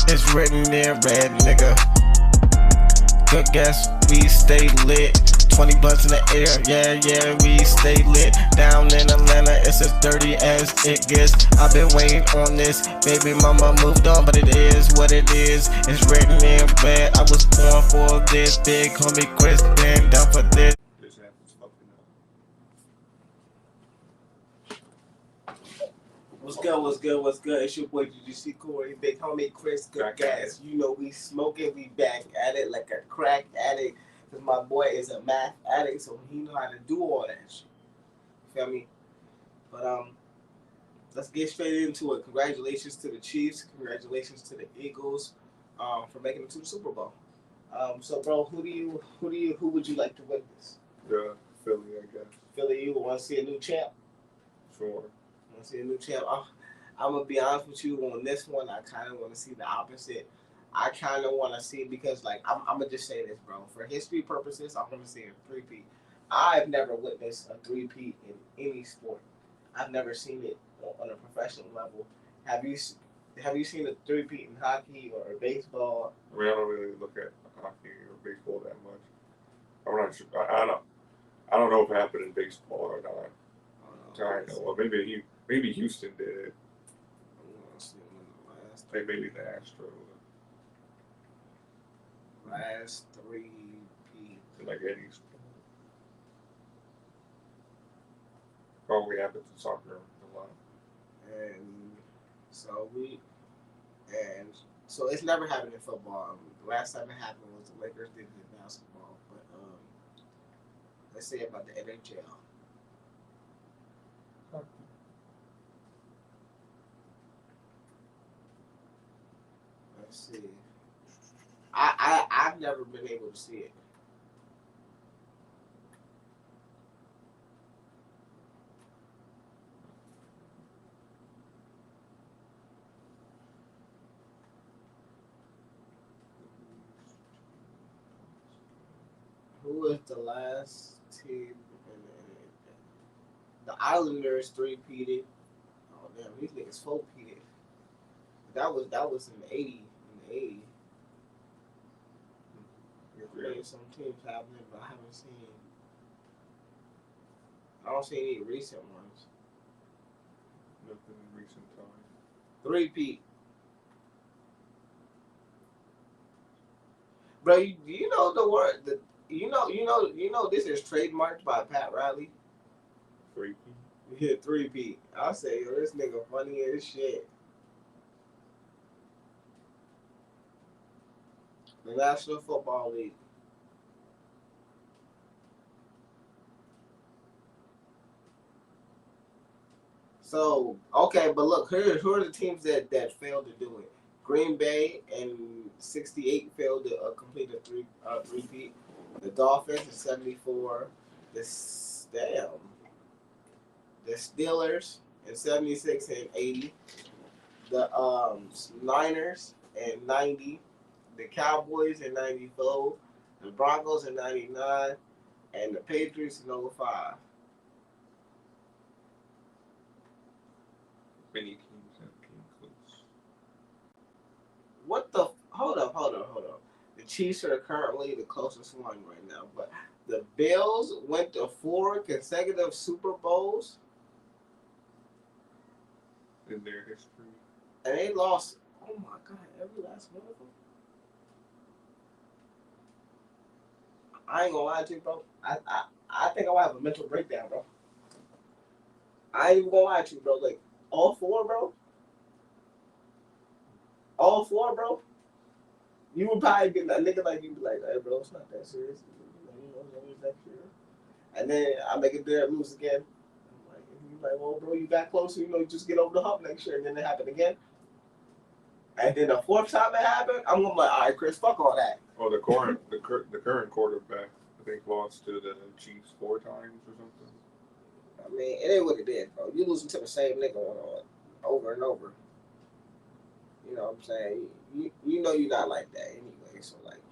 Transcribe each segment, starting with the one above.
It's written in red, nigga. Good guess, we stay lit. 20 blunts in the air, yeah, we stay lit. Down in Atlanta, it's as dirty as it gets. I've been waiting on this, baby mama moved on, but it is what it is. It's written in red. I was born for this. Big homie Chris, been down for this. This happens fucking up. What's good, what's good, what's good? It's your boy GGC Corey, big homie Chris, good Crack gas. You know we smoking, we back at it like a crack addict. Cause my boy is a math addict, so he know how to do all that shit. Feel me? But let's get straight into it. Congratulations to the Chiefs, congratulations to the Eagles, for making it to the Super Bowl. So bro, who would you like to witness? Yeah, Philly, I guess. Philly, you want to see a new champ? Sure. Want to see a new champ? I'm gonna be honest with you on this one. I kind of want to see the opposite. I kind of want to see because, like, I'm gonna just say this, bro. For history purposes, I'm gonna see a three-peat. I've never witnessed a three-peat in any sport. I've never seen it on a professional level. Have you seen a three-peat in hockey or baseball? I mean, I don't really look at hockey or baseball that much. I'm not sure. I don't know if it happened in baseball or not. I know. Well, maybe Houston did it. Like maybe the Astros. Last three-peat. Like any sport. Probably happens in soccer a lot. And so it's never happened in football. The last time it happened was the Lakers did it in basketball. But let's say about the NHL. Let's see. I've never been able to see it. Who was the last team? The Islanders three-peated. Oh damn, these niggas four-peated. That was in the 80s. Some teams happening, but I don't see any recent ones. Nothing in recent time. Three-peat. Bro, you know the word you know this is trademarked by Pat Riley. Three-peat. Yeah, three-peat. I'll say, yo, this nigga funny as shit. The National Football League. So, okay, but look, who are the teams that failed to do it? Green Bay in '68 failed to complete a three-peat. The Dolphins in '74. The Steelers in '76 and '80. The Niners in '90. The Cowboys in '94. The Broncos in '99. And the Patriots in '05. Many teams have came close. What the? Hold up. The Chiefs are currently the closest one right now, but the Bills went to 4 consecutive Super Bowls In their history. and they lost. Oh my God, every last one of them. I ain't gonna lie to you, bro. I think I'll have a mental breakdown, bro. I ain't even gonna lie to you, bro. Like all four, bro. You would probably get a nigga like you, be like, "Hey, bro, it's not that serious." It's next year. And then I make it there, lose again. I'm like, you like, well, bro, you got closer. You just get over the hump next year, and then it happened again. And then the fourth time it happened, I'm gonna be like, all right, Chris, fuck all that. Oh, the current quarterback, I think, lost to the Chiefs 4 times or something. I mean, it ain't what it is, bro. You losing to the same nigga over and over. You know what I'm saying? You know you're not like that anyway. So like,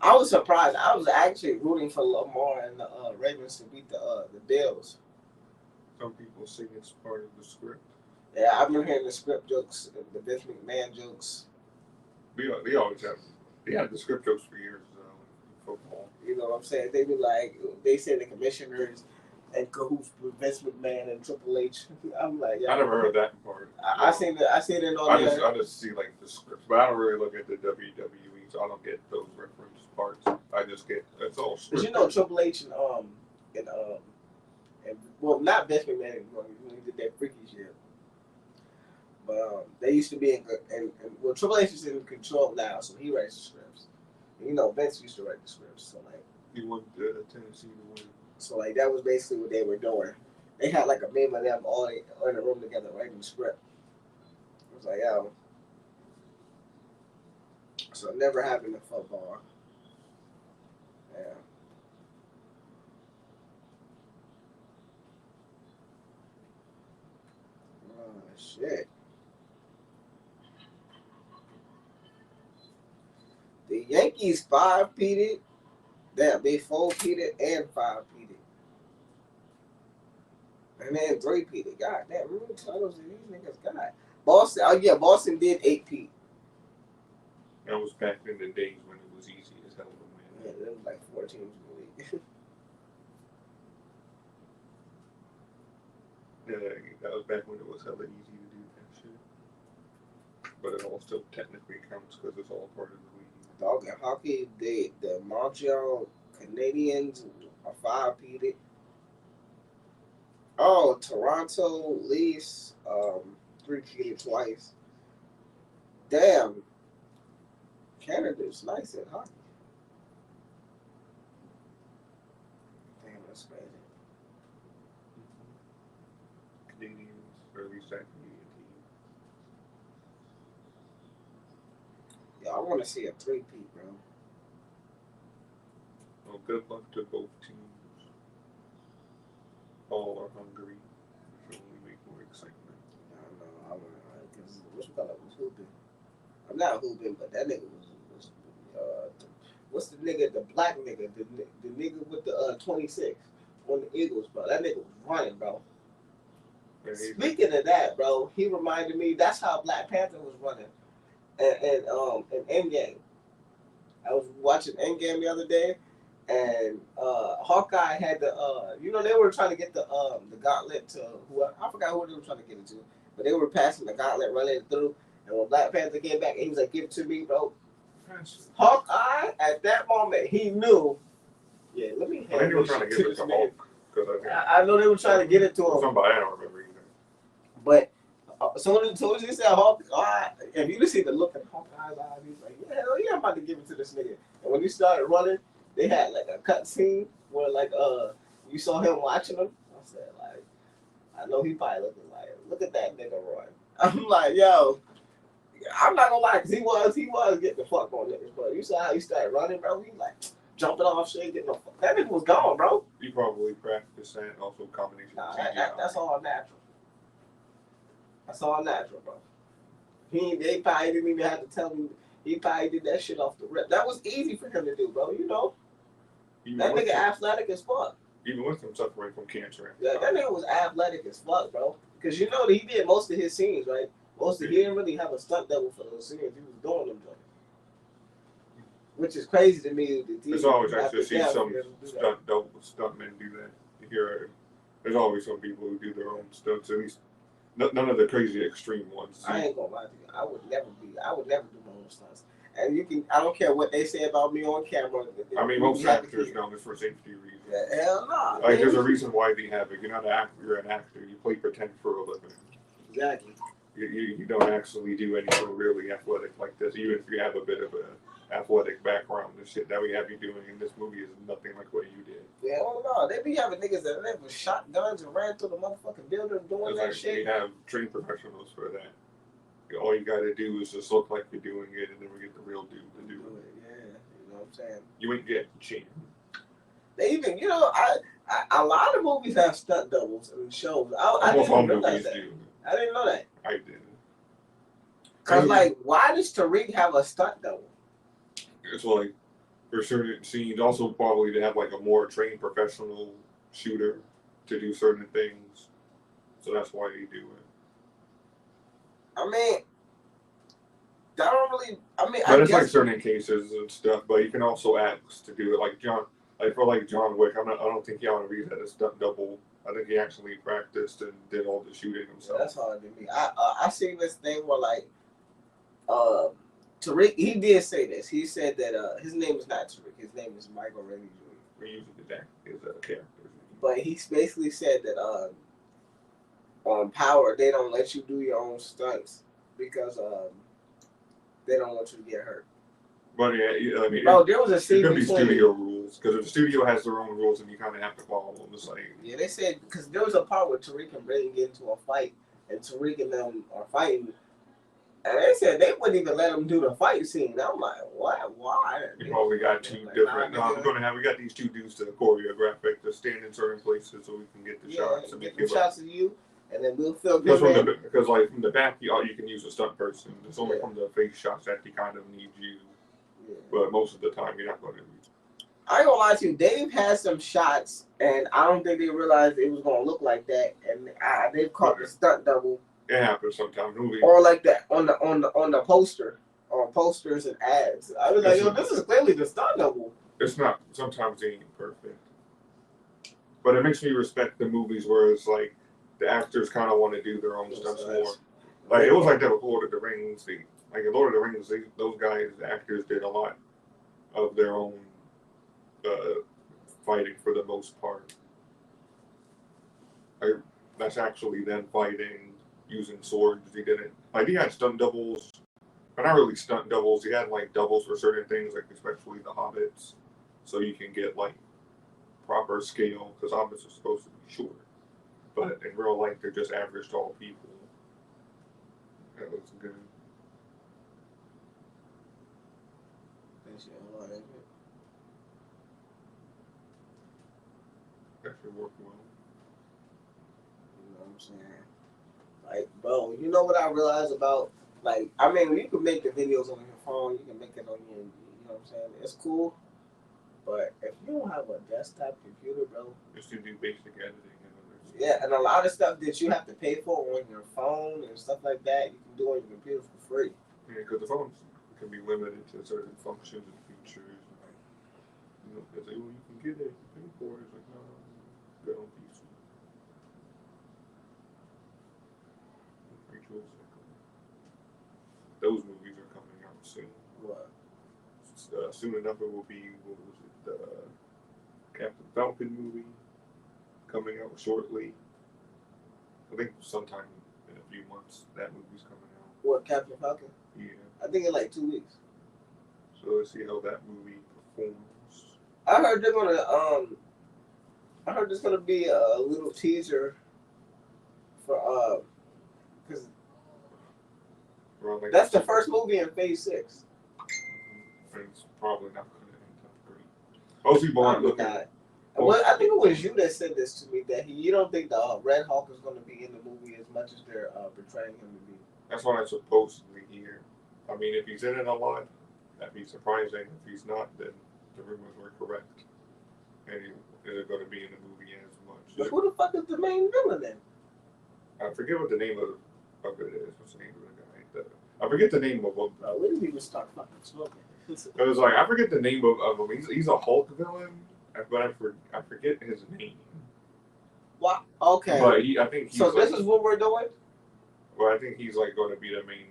I was surprised. I was actually rooting for Lamar and the Ravens to beat the Bills. Some people say it's part of the script. Yeah, I've been hearing the script jokes, the Vince McMahon jokes. They always have. They had the script jokes for years in football. You know what I'm saying? They be like, they say the commissioners and cahoots with Vince McMahon and Triple H. I'm like, yeah. I never heard that part. I seen it on there. I just see like the scripts, but I don't really look at the WWE, so I don't get those reference parts. I just get it's all scripted. Cause you know Triple H and well, not Vince McMahon when he did that freaky shit. But they used to be and well, Triple H is in control now, so he writes the scripts. And, you know, Vince used to write the scripts, so like he wanted Tennessee to win. So like that was basically what they were doing. They had like a meme of them all in a room together writing the script. It was like, yo. So never happened in football. Yeah. Oh shit. The Yankees 5-peated. Damn, they 4-peated and 5-peated. And then 3-peated. God damn, how many titles did these niggas got? Boston, oh yeah, Boston did 8-peat. That was back in the days when it was easy as hell to win. Yeah, there was like 4 teams in the league. Yeah, that was back when it was hella easy to do that shit. But it all still technically counts because it's all part of the league. Dog in hockey, the Montreal Canadiens are 5-peated. Oh, Toronto Leafs 3-peated twice. Damn. Canada's nice at hockey. Damn, that's crazy. Canadians, or at least that Canadian team. Yeah, I want to see a 3-peat, bro. Well, good luck to both teams. All are hungry, which will only make more excitement. I don't know. I want to, because what's the fellow was hooping? I'm not hooping, but that nigga was what's the nigga, the black nigga, the nigga with the 26 on the Eagles, bro. That nigga was running, bro. Speaking of that, bro, he reminded me that's how Black Panther was running, and Endgame. I was watching Endgame the other day, and Hawkeye had the you know, they were trying to get the gauntlet to whoever, I forgot who they were trying to get it to, but they were passing the gauntlet, running it through, and when Black Panther came back, he was like, "Give it to me, bro." Hawkeye at that moment he knew. Yeah, let me. I think they were trying to give it to Hulk. I know they were trying to get it to him. Somebody, I don't remember either. But someone as you said Hawkeye, if you just see the look in Hawkeye's eyes, he's like, yeah, hell yeah, I'm about to give it to this nigga. And when he started running, they had like a cut scene where like you saw him watching him. I said like, I know he probably looking like, look at that nigga run. I'm like, yo, I'm not gonna lie, cause he was getting the fuck on niggas, but you saw how he started running, bro. He like jumping off shit, getting the fuck. That nigga was gone, bro. He probably practiced and also combination. Nah, that's all natural. That's all natural, bro. They probably didn't even have to tell me. He probably did that shit off the rip. That was easy for him to do, bro. You know, that nigga athletic as fuck. Even with him suffering from cancer. Yeah, that nigga was athletic as fuck, bro. Because you know that he did most of his scenes, right? He didn't really have a stunt double for those scenes. He was doing them, though. Which is crazy to me. There's always actually see some stuntmen do that. You hear, there's always some people who do their own stunts. At least none of the crazy extreme ones. I ain't gonna lie to you. I would never do my own stunts. And you can, I don't care what they say about me on camera. I mean, most actors know this for safety reasons. Yeah, hell no. Like, there's a reason why they have it. You're not an actor. You're an actor. You play pretend for a living. Exactly. You don't actually do anything really athletic like this, even if you have a bit of a athletic background. The shit that we have you doing in this movie is nothing like what you did. Yeah, hell no. They be having niggas that never shot guns and ran through the motherfucking building doing that shit. We have trained professionals for that. All you gotta do is just look like you're doing it, and then we get the real dude to do it. Yeah, you know what I'm saying? You ain't getting cheated. They even, you know, a lot of movies have stunt doubles and shows. I Almost all didn't realize movies that. do. I didn't know that. I didn't. Cause like, why does Tariq have a stunt double? It's like for certain scenes, also probably to have like a more trained professional shooter to do certain things. So that's why they do it. I mean, that don't really. I mean, But I it's like guess. certain cases and stuff. But you can also ask to do it, like John Wick. I don't think Keanu Reeves had a stunt double. I think he actually practiced and did all the shooting himself. That's hard to me. I seen this thing where like Tariq, he did say this. He said that his name is not Tariq. His name is Michael Rennie Jr. We usually did that as a character. But he basically said that on Power they don't let you do your own stunts because they don't want you to get hurt. But yeah, I mean, Bro, there was a it's scene gonna be between. studio rules because if the studio has their own rules, and you kind of have to follow them. It's like Yeah, they said because there was a part where Tariq and Brayden get into a fight, and Tariq and them are fighting, and they said they wouldn't even let them do the fight scene. I'm like, what? Why? we got two Like, different. nah, We got these two dudes to choreograph it to stand in certain places so we can get the shots and get make the it. shots of you, and then we'll feel good. Because like from the back, you can use a stunt person. It's only from the face shots that they kind of need you. Yeah. But most of the time, you're not going to. I ain't gonna lie to you. Dave had some shots, and I don't think they realized it was gonna look like that. And they caught the stunt double. It happens sometimes. Or like that on the poster, or posters and ads. I was like, yo, this is clearly the stunt double. It's not. Sometimes they ain't perfect. But it makes me respect the movies where it's like the actors kind of want to do their own stunts more. Like it was like that with Lord of the Rings. Like in Lord of the Rings, those guys, the actors, did a lot of their own fighting for the most part. That's actually them fighting using swords. He didn't he had stunt doubles, but not really stunt doubles. He had like doubles for certain things, like especially the hobbits, so you can get like proper scale because hobbits are supposed to be short, but in real life they're just average tall people. That was good. That should work well. You know what I'm saying? Like, bro, you know what I realized about, like, I mean, you can make the videos on your phone, you can make it on your, you know what I'm saying? It's cool, but if you don't have a desktop computer, bro. Just to do basic editing. Yeah, and a lot of stuff that you have to pay for on your phone and stuff like that, you can do on your computer for free. Yeah, because the phones can be limited to certain functions and features. You know, they say, well, you can get it, you pay for it. It's like, no, good on PC. Those movies are coming out soon. What? Soon enough, it will be, what was it, the Captain Falcon movie coming out shortly. I think sometime in a few months that movie's coming out. What, Captain Falcon? Yeah. I think in like 2 weeks. So let's see how that movie performs. I heard they're gonna I heard there's gonna be a little teaser for because that's the first movie in Phase 6. It's probably not gonna end up great. Most people aren't looking. Well, I think it was you that said this to me that you don't think the Red Hulk is going to be in the movie as much as they're portraying him to be. That's what I supposedly hear. I mean, if he's in it a lot, that'd be surprising. If he's not, then the rumors were correct, and he isn't going to be in the movie as much. But who the fuck is the main villain then? I forget what the name of it is. What's the name of the guy? I forget the name of him. When did people start fucking smoking? It was like I forget the name of him. He's a Hulk villain. But I forget his name. What? Okay. But I think he's so this is what we're doing? Well, I think he's like going to be the main.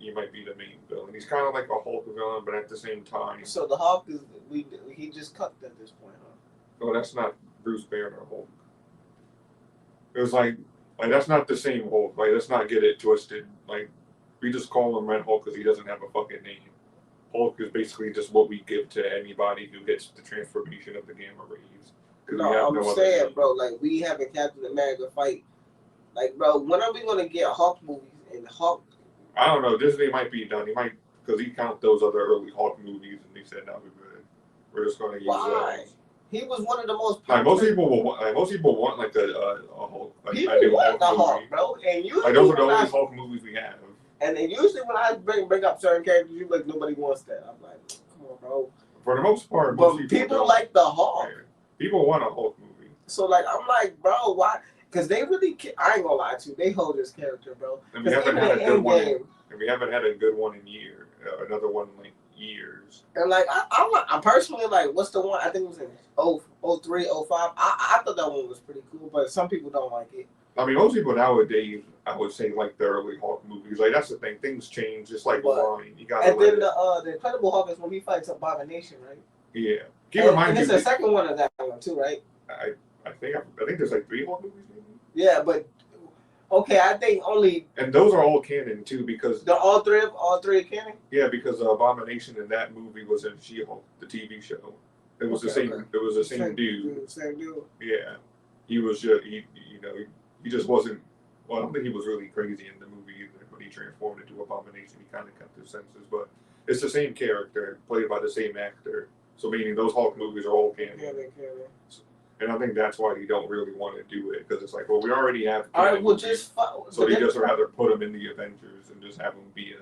He might be the main villain. He's kind of like a Hulk villain, but at the same time. So the Hulk is he just cut at this point, huh? No, that's not Bruce Banner Hulk. It was like that's not the same Hulk. Like let's not get it twisted. Like we just call him Red Hulk because he doesn't have a fucking name. Hulk is basically just what we give to anybody who gets the transformation of the gamma rays. No, I'm saying, bro, like we have a Captain America fight. Like, bro, when are we gonna get Hulk movies and Hulk? I don't know. Disney might be done. He might because he count those other early Hulk movies and they said no, we're just gonna use those. He was one of the most. Like most people want like a Hulk. Like, people want the Hulk, bro, and usually like those are the only Hulk movies we have. And then usually when I bring up certain characters, you like nobody wants that. I'm like, come on, bro. For the most part, but people like the Hulk. People want a Hulk movie. So like, I'm like, bro, why? Because they really, I ain't gonna lie to you, they hold this character, bro. And we Because haven't even had a in good one. Endgame, And we haven't had a good one in another one in like years. and like I'm personally like, what's the one? I think it was in 03, 05. I thought that one was pretty cool, but some people don't like it. I mean, most people nowadays, I would say, like the early Hulk movies. Like that's the thing; things change. Just like wine, you gotta. And then the Incredible Hulk is when he fights Abomination, right? Yeah. Keep in mind, and it's the second one of that one too, right? I think there's like 3 Hulk movies, maybe. Yeah, but okay, I think only. And those are all canon too, because all three are canon. yeah, because Abomination in that movie was in She-Hulk, the TV show. It was the same. It was the same dude. Same dude. Yeah, he was just he just wasn't. Well, I don't think he was really crazy in the movie either. When he transformed into Abomination, he kind of kept his senses. But it's the same character played by the same actor. So meaning those Hulk movies are all canon. Yeah, they're canon. And I think that's why you don't really want to do it, because it's like, well, we already have. All right, well, movies, so they just rather put them in the Avengers and just have them be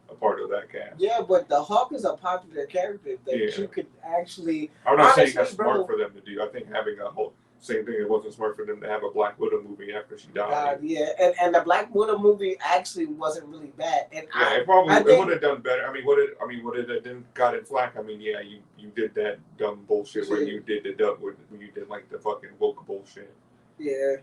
a part of that cast. Yeah, but the Hulk is a popular character that you could actually. I'm not saying that's smart for them to do. I think having a whole same thing. It wasn't smart for them to have a Black Widow movie after she died. Yeah, and the Black Widow movie actually wasn't really bad. And yeah, it would have done better. I mean, would it have then got in flack? I mean, yeah, you did that dumb bullshit where you did when you did like the fucking woke bullshit. Yeah.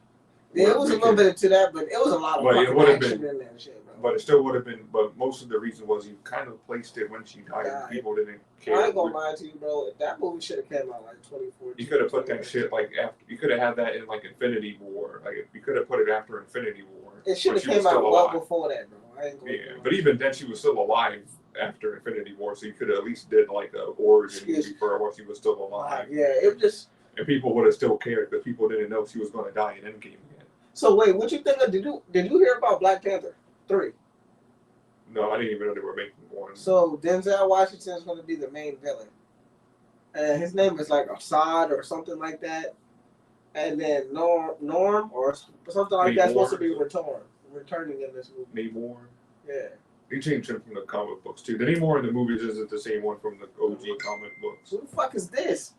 Yeah, it was a little bit to that, but it was a lot of fucking action in that shit, bro. But it still would have been. But most of the reason was you kind of placed it when she died, and people didn't care. I ain't gonna lie to you, bro. That movie should have came out like 2014. You could have put that shit like after. You could have had that in like Infinity War. Like you could have put it after Infinity War. It should have came out well before that, bro. I ain't gonna but even then, she was still alive after Infinity War, so you could have at least did like a origin movie for her while she was still alive. Yeah, it just. And people would have still cared because people didn't know she was going to die in Endgame. So wait, what you think of? Did you hear about Black Panther 3? No, I didn't even know they were making one. So Denzel Washington is going to be the main villain, and his name is like Assad or something like that. And then Norm or something like that's supposed to be returning in this movie. Namor. Yeah. They changed him from the comic books too. The Namor in the movies isn't the same one from the OG comic books. Who the fuck is this?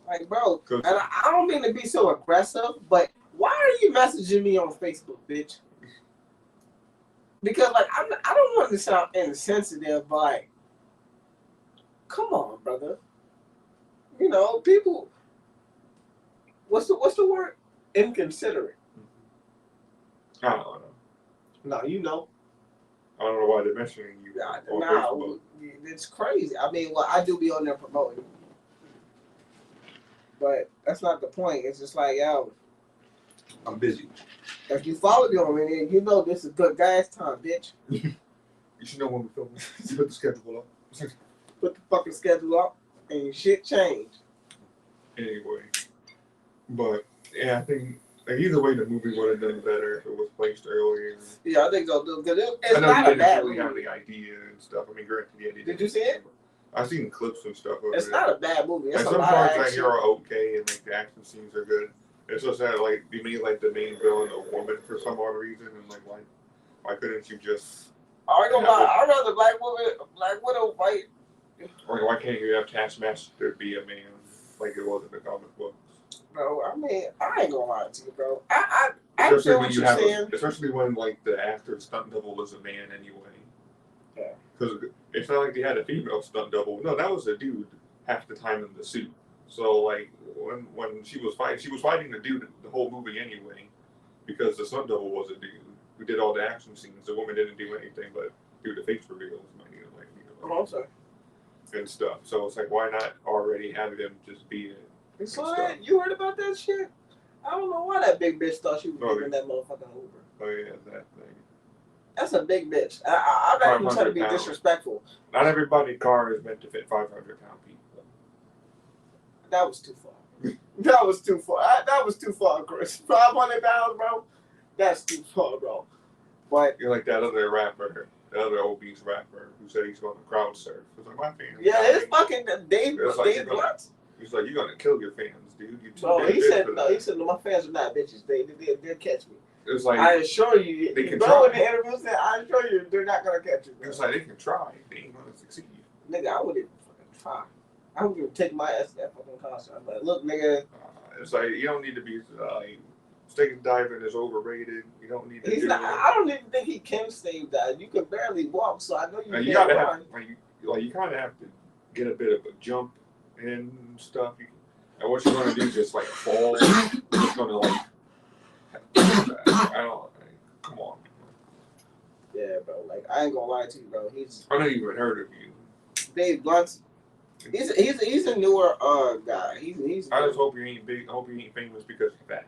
Like, bro, and I don't mean to be so aggressive, but why are you messaging me on Facebook, bitch? Because like I don't want to sound insensitive, but like, come on, brother. You know, people. What's the word? Inconsiderate. I don't know. No, you know. I don't know why they're mentioning you. Nah, it's crazy. I mean, well, I do be on there promoting, but that's not the point. It's just like, yo, I'm busy. If you follow me on there, you know this is good gas time, bitch. You should know when we're filming. You put the schedule up. Put the fucking schedule up, and your shit changed. Anyway, but yeah, I think like, either way the movie would have done better if it was placed earlier. Yeah, I think so. It's I know not you a bad really movie. have the idea and stuff. I mean, granted, yeah, Did you see it? I've seen clips and stuff of it's it. not a bad movie. It's like, a some lot parts of I action. hear are okay, and like the action scenes are good. It's just that like they made like the main villain a woman for some odd reason, and like why couldn't you just? I ain't gonna lie. I'd rather Black Widow fight. Or why can't you have Taskmaster be a man like it was in the comic books? Bro, I mean, I ain't gonna lie to you, bro. I especially feel when what you you're have, saying. especially when like the actor stunt double is a man anyway. Yeah. Because it's not like they had a female stunt double. No, that was a dude half the time in the suit. So like when she was fighting the dude the whole movie anyway, because the stunt double was a dude who did all the action scenes. The woman didn't do anything but do the face reveals, Oh, I'm sorry. and stuff. So it's like, why not already have him just be it? You saw that? You heard about that shit? I don't know why that big bitch thought she was giving that motherfucking Uber. Oh yeah, that thing. That's a big bitch. I'm not even trying to be 500 pounds. disrespectful. Not everybody's car is meant to fit 500-pound people. That was too far. That was too far. That was too far, Chris. 500 pounds, bro. That's too far, bro. But You're like that other rapper, the other obese rapper who said he's going to crowd surf. It's like, my fans. yeah, it's fucking Dave Blunt. He's like, you're going to kill your fans, dude. You're too No, damn he big said for no. that. He said no. My fans are not bitches. They'll catch me. It's like I assure you. they can bro, try. in the interview said, I assure you, they're not gonna catch you. Bro. It's like they can try, they ain't going to succeed. Nigga, I wouldn't even fucking try. I wouldn't even take my ass to that fucking concert. I'm like, look, nigga. It's like you don't need to be like stage diving is overrated. You don't need to He's do not. it. I don't even think he can stage dive. You can barely walk, so I know you You can't gotta run. have you kind of have to get a bit of a jump and stuff. And what you're gonna do is just like fall. You're just gonna like I don't. Come on. Yeah, bro. Like I ain't gonna lie to you, bro. I never even heard of you. Dave Blunt's. He's a newer guy. He's. I just hope you ain't big. I hope you ain't famous because of that.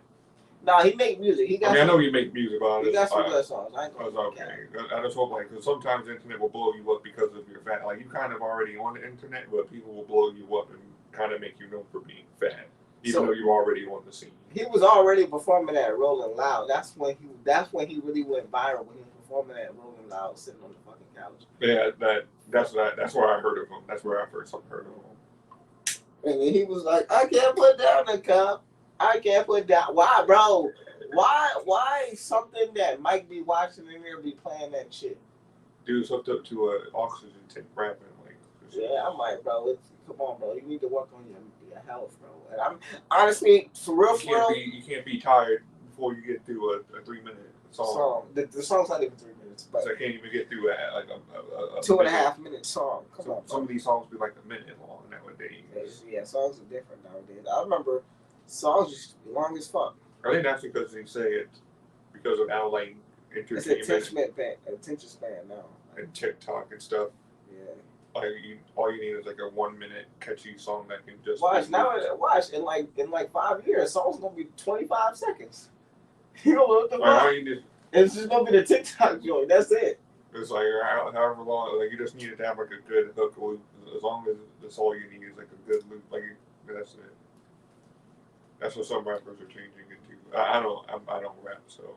Nah, he make music. He got. I mean, I know you make music, but he got some good songs. I ain't gonna okay. I just hope like because sometimes the internet will blow you up because of your fat. Like you kind of already on the internet, but people will blow you up and kind of make you known for being fat, even though you're already on the scene. He was already performing at Rolling Loud. That's when he really went viral when he was performing at Rolling Loud, sitting on the fucking couch. Yeah, that's where I heard of him. That's where I first heard of him. And then he was like, "I can't put down the cup. I can't put down." Why, bro? Why something that Mike be watching in there be playing that shit? Dude's hooked up to an oxygen tank rapping like. Yeah, I'm like, bro. Come on, bro. You need to work on your health, bro. And I'm honestly, for real. You can't be tired before you get through a 3-minute song. The song's not even 3 minutes, but so I can't even get through like a 2.5 minute song. Come on, some of these songs be like a minute long nowadays. Yeah, songs are different nowadays. I remember songs used to be long as fuck. I think that's because they say it's because of now like entertainment. Attention span now. And TikTok and stuff. Yeah. Like all you need is like a 1 minute catchy song that can just watch in like 5 years, song's gonna be 25 seconds. You know what the fuck? It's just gonna be the TikTok joint. That's it. It's like however long, like you just need to have like a good hook loop. As long as that's all you need is like a good loop. Like that's it. That's what some rappers are changing into. I don't rap, so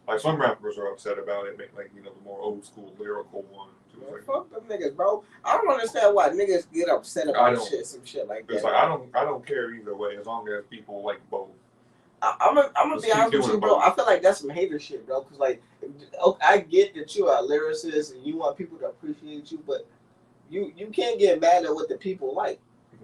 like some rappers are upset about it. Like the more old school lyrical ones. Like, fuck them niggas, bro. I don't understand why niggas get upset about some shit like that. It's like I don't care either way as long as people like both. I'm gonna be honest with you, bro. I feel like that's some hater shit, bro. Cause like, I get that you're a lyricist and you want people to appreciate you, but you can't get mad at what the people like.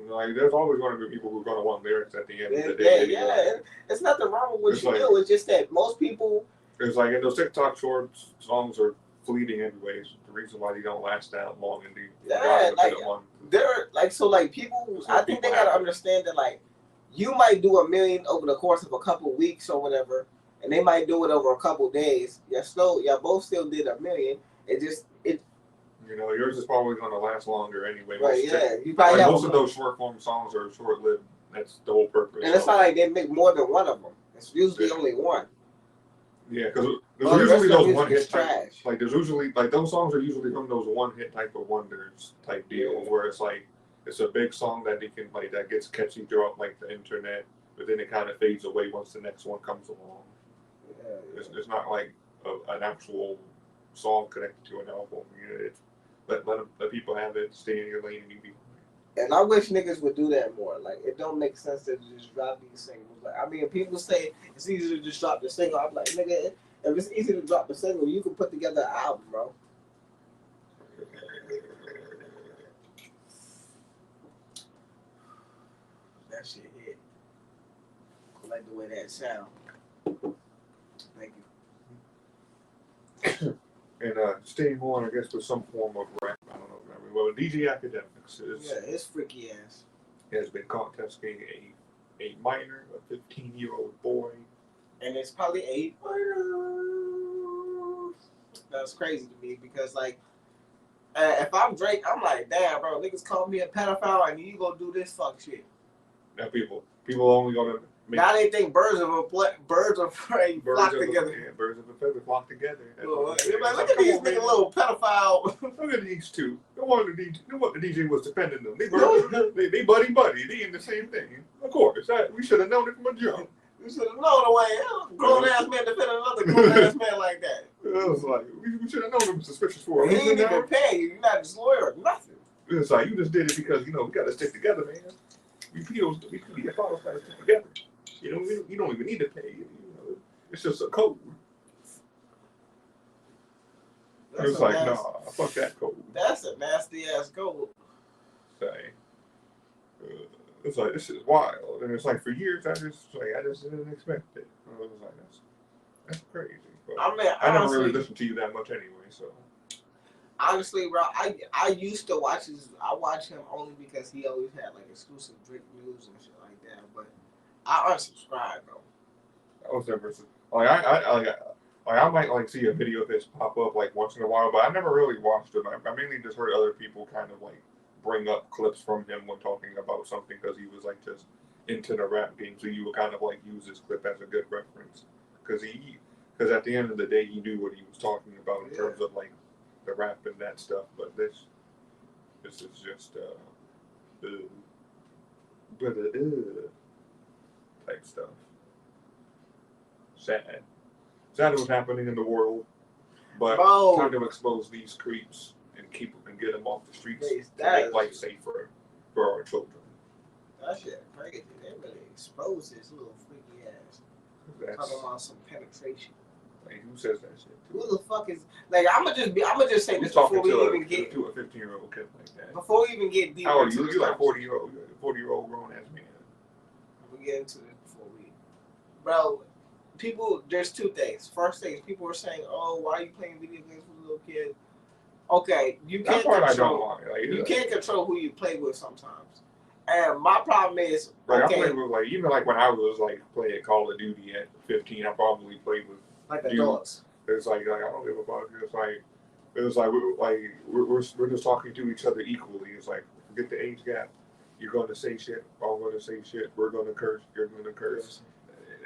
Like, there's always going to be people who are going to want lyrics at the end of the day. Yeah. It's nothing wrong with what you do. It's just that most people. It's like in those TikTok shorts, songs are fleeting anyways. The reason why they don't last that long in people. I think they gotta understand that like, you might do 1 million over the course of a couple weeks or whatever, and they might do it over a couple days. Y'all both still did 1 million. Yours is probably going to last longer anyway. Right, you probably most of those short form songs are short lived. That's the whole purpose. And it's not like they make more than one of them. It's usually only one. Yeah, because there's usually those one hit trash. Like there's usually those songs are usually from those one hit type of wonders type deals where it's like it's a big song that they can like that gets catchy throughout like the internet, but then it kind of fades away once the next one comes along. Yeah. It's not like an actual song connected to an album. It's let people have it, stay in your lane, and you be. And I wish niggas would do that more. Like, it don't make sense to just drop these singles. Like, I mean, people say it's easy to just drop the single. I'm like, nigga, if it's easy to drop the single, you can put together an album, bro. That shit hit. I like the way that sound. Thank you. And staying on, I guess, with some form of rap. I don't know. Well, DJ Academics his freaky ass has been caught testing a minor, a 15-year-old boy, and it's probably a minor. That's crazy to me because, like, if I'm Drake, I'm like, damn, bro, niggas call me a pedophile and you go do this fuck shit. Now people only gonna. Now they think birds of a prey flock together. Yeah, birds of a feather flock together. Look at these niggas, little pedophile. Look at these two. No wonder the DJ was defending them. They buddy. They in the same thing. Of course, we should have known it from a jump. We should have known the way. Grown ass man defending another grown ass man like that. It was like we should have known them suspicious for a reason. He ain't even pay you. You're not his lawyer or nothing. It's like you just did it because we got to stick together, man. We pedophiles got to stick together. You don't even need to pay. It's just a code. It's like, nah, fuck that code. That's a nasty ass code. Say. it's like this is wild, and it's like for years I just didn't expect it. I was like that's crazy. But I mean, I never honestly, really listened to you that much anyway, so. honestly, bro, I used to watch his. I watch him only because he always had like exclusive Drake news and shit like that. But I unsubscribed, bro. I was never I might like see a video of this pop up like once in a while, but I never really watched it. I mainly just heard other people kind of like bring up clips from him when talking about something because he was like just into the rap game, so you would kind of like use this clip as a good reference because at the end of the day he knew what he was talking about in terms of like the rap and that stuff. But this is just type stuff. Sad what's happening in the world, but Bro. time to expose these creeps and get them off the streets Please, to make life safer for our children. That shit crazy. They really exposed this little freaky ass. Talking about some penetration. Like, who says that shit? Who the fuck is like? I'ma just say this before we even get to a 15-year-old kid like that. Before we even get deep. How old are you? You like 40-year-old grown ass man. We'll get into this before we, bro. People, there's two things. First thing is people are saying, "Oh, why are you playing video games with little kids?" Okay, you can't control. You can't control who you play with sometimes. And my problem is, like I played with even like when I was like playing Call of Duty at 15, I probably played with like adults. It's like I don't give a fuck. It's like we're just talking to each other equally. It's like forget the age gap. You're gonna say shit. I'm gonna say shit. We're gonna curse. You're gonna curse.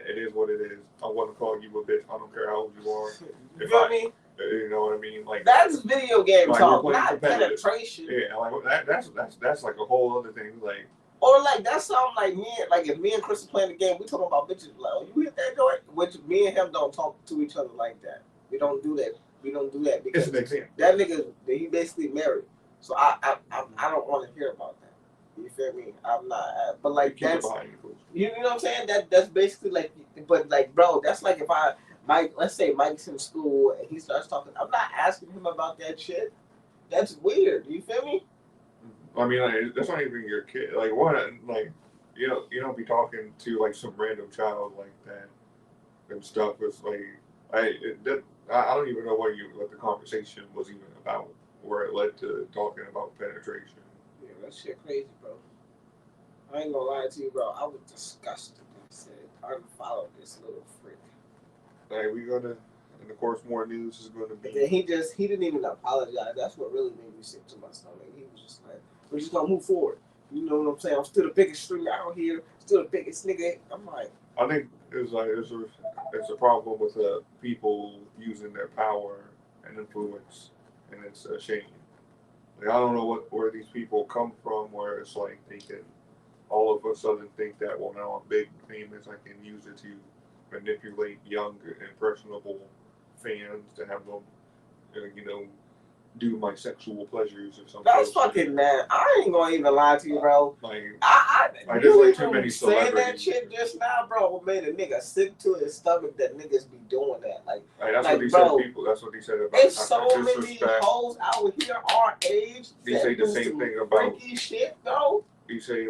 It is what it is. I want to call you a bitch. I don't care how old you are. You feel me? You know what I mean? Like that's video game like talk, not penetration. Yeah, like that's like a whole other thing. Like or like that's something like if me and Chris are playing the game, we talking about bitches like, oh, you hit that joint, which me and him don't talk to each other like that. We don't do that. Because it's an example. That nigga, he basically married. So I don't want to hear about that. You feel me? I'm not, but like that's, you know what I'm saying? That's basically like, but like, bro, that's like if let's say Mike's in school and he starts talking, I'm not asking him about that shit. That's weird. You feel me? I mean, like, that's not even your kid. Like, what? Like, you don't be talking to like some random child like that and stuff. It's like, I don't even know what the conversation was even about, where it led to talking about penetration. Yeah, that shit crazy, bro. I ain't gonna lie to you, bro. I was disgusted. I said, unfollow this little freak. Like, and of course, more news is gonna be. And then he didn't even apologize. That's what really made me sick to my stomach. He was just like, we're just gonna move forward. You know what I'm saying? I'm still the biggest streamer out here. Still the biggest nigga. I'm like, I think it's a problem with people using their power and influence, and it's a shame. Like, I don't know where these people come from, where it's like they can all of a sudden think that, well, now I'm big, famous, I can use it to manipulate young, impressionable fans to have them, do my sexual pleasures or something. That's fucking mad. I ain't gonna even lie to you, bro. Like, I just like too many saying that shit just now, bro, what made a nigga sick to his stomach that niggas be doing that. That's what he said. People. That's what he said about. There's so many hoes out here our age. They say the same thing about freaky shit, though. They say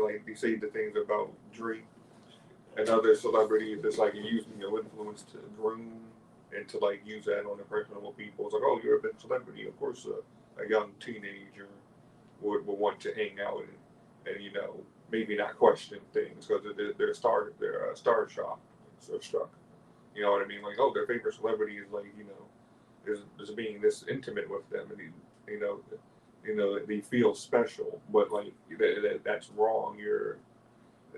the things about Drake and other celebrities. It's like you're using your influence to groom and to like use that on impressionable people. It's like, oh, you're a big celebrity. Of course, a young teenager would want to hang out and maybe not question things because they're starstruck. You know what I mean? Like, oh, their favorite celebrity is like is being this intimate with them, and they feel special, but like that's wrong.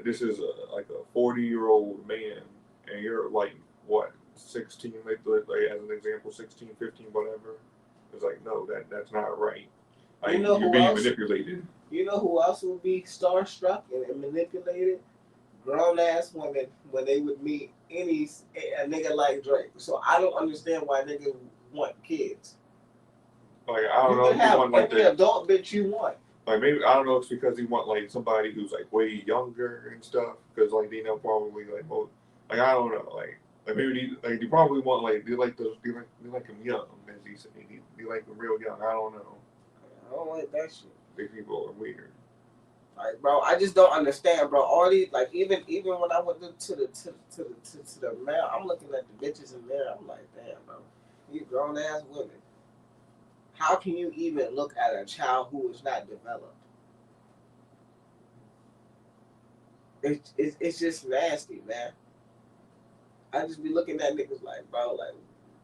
This is like a 40-year-old man, and you're like what? 16, like as an example, 16, 15, whatever. It's like, no, that's not right. Like, you're being manipulated. You know who else would be starstruck and manipulated? Grown ass women when they would meet a nigga like Drake. So I don't understand why niggas want kids. Like, I don't know if you want like the adult bitch you want. Like, maybe I don't know. It's because you want like somebody who's like way younger and stuff. Because like they know probably like, well, like I don't know, like maybe you probably want like they like him young, as he said. They like him real young. I don't know. I don't like that shit. These people are weird. Like, bro, I just don't understand, bro. All these, like, even when I went to the mail, I'm looking at the bitches in there. I'm like, damn, bro, you grown ass women. How can you even look at a child who is not developed? It's just nasty, man. I just be looking at niggas like, bro, like,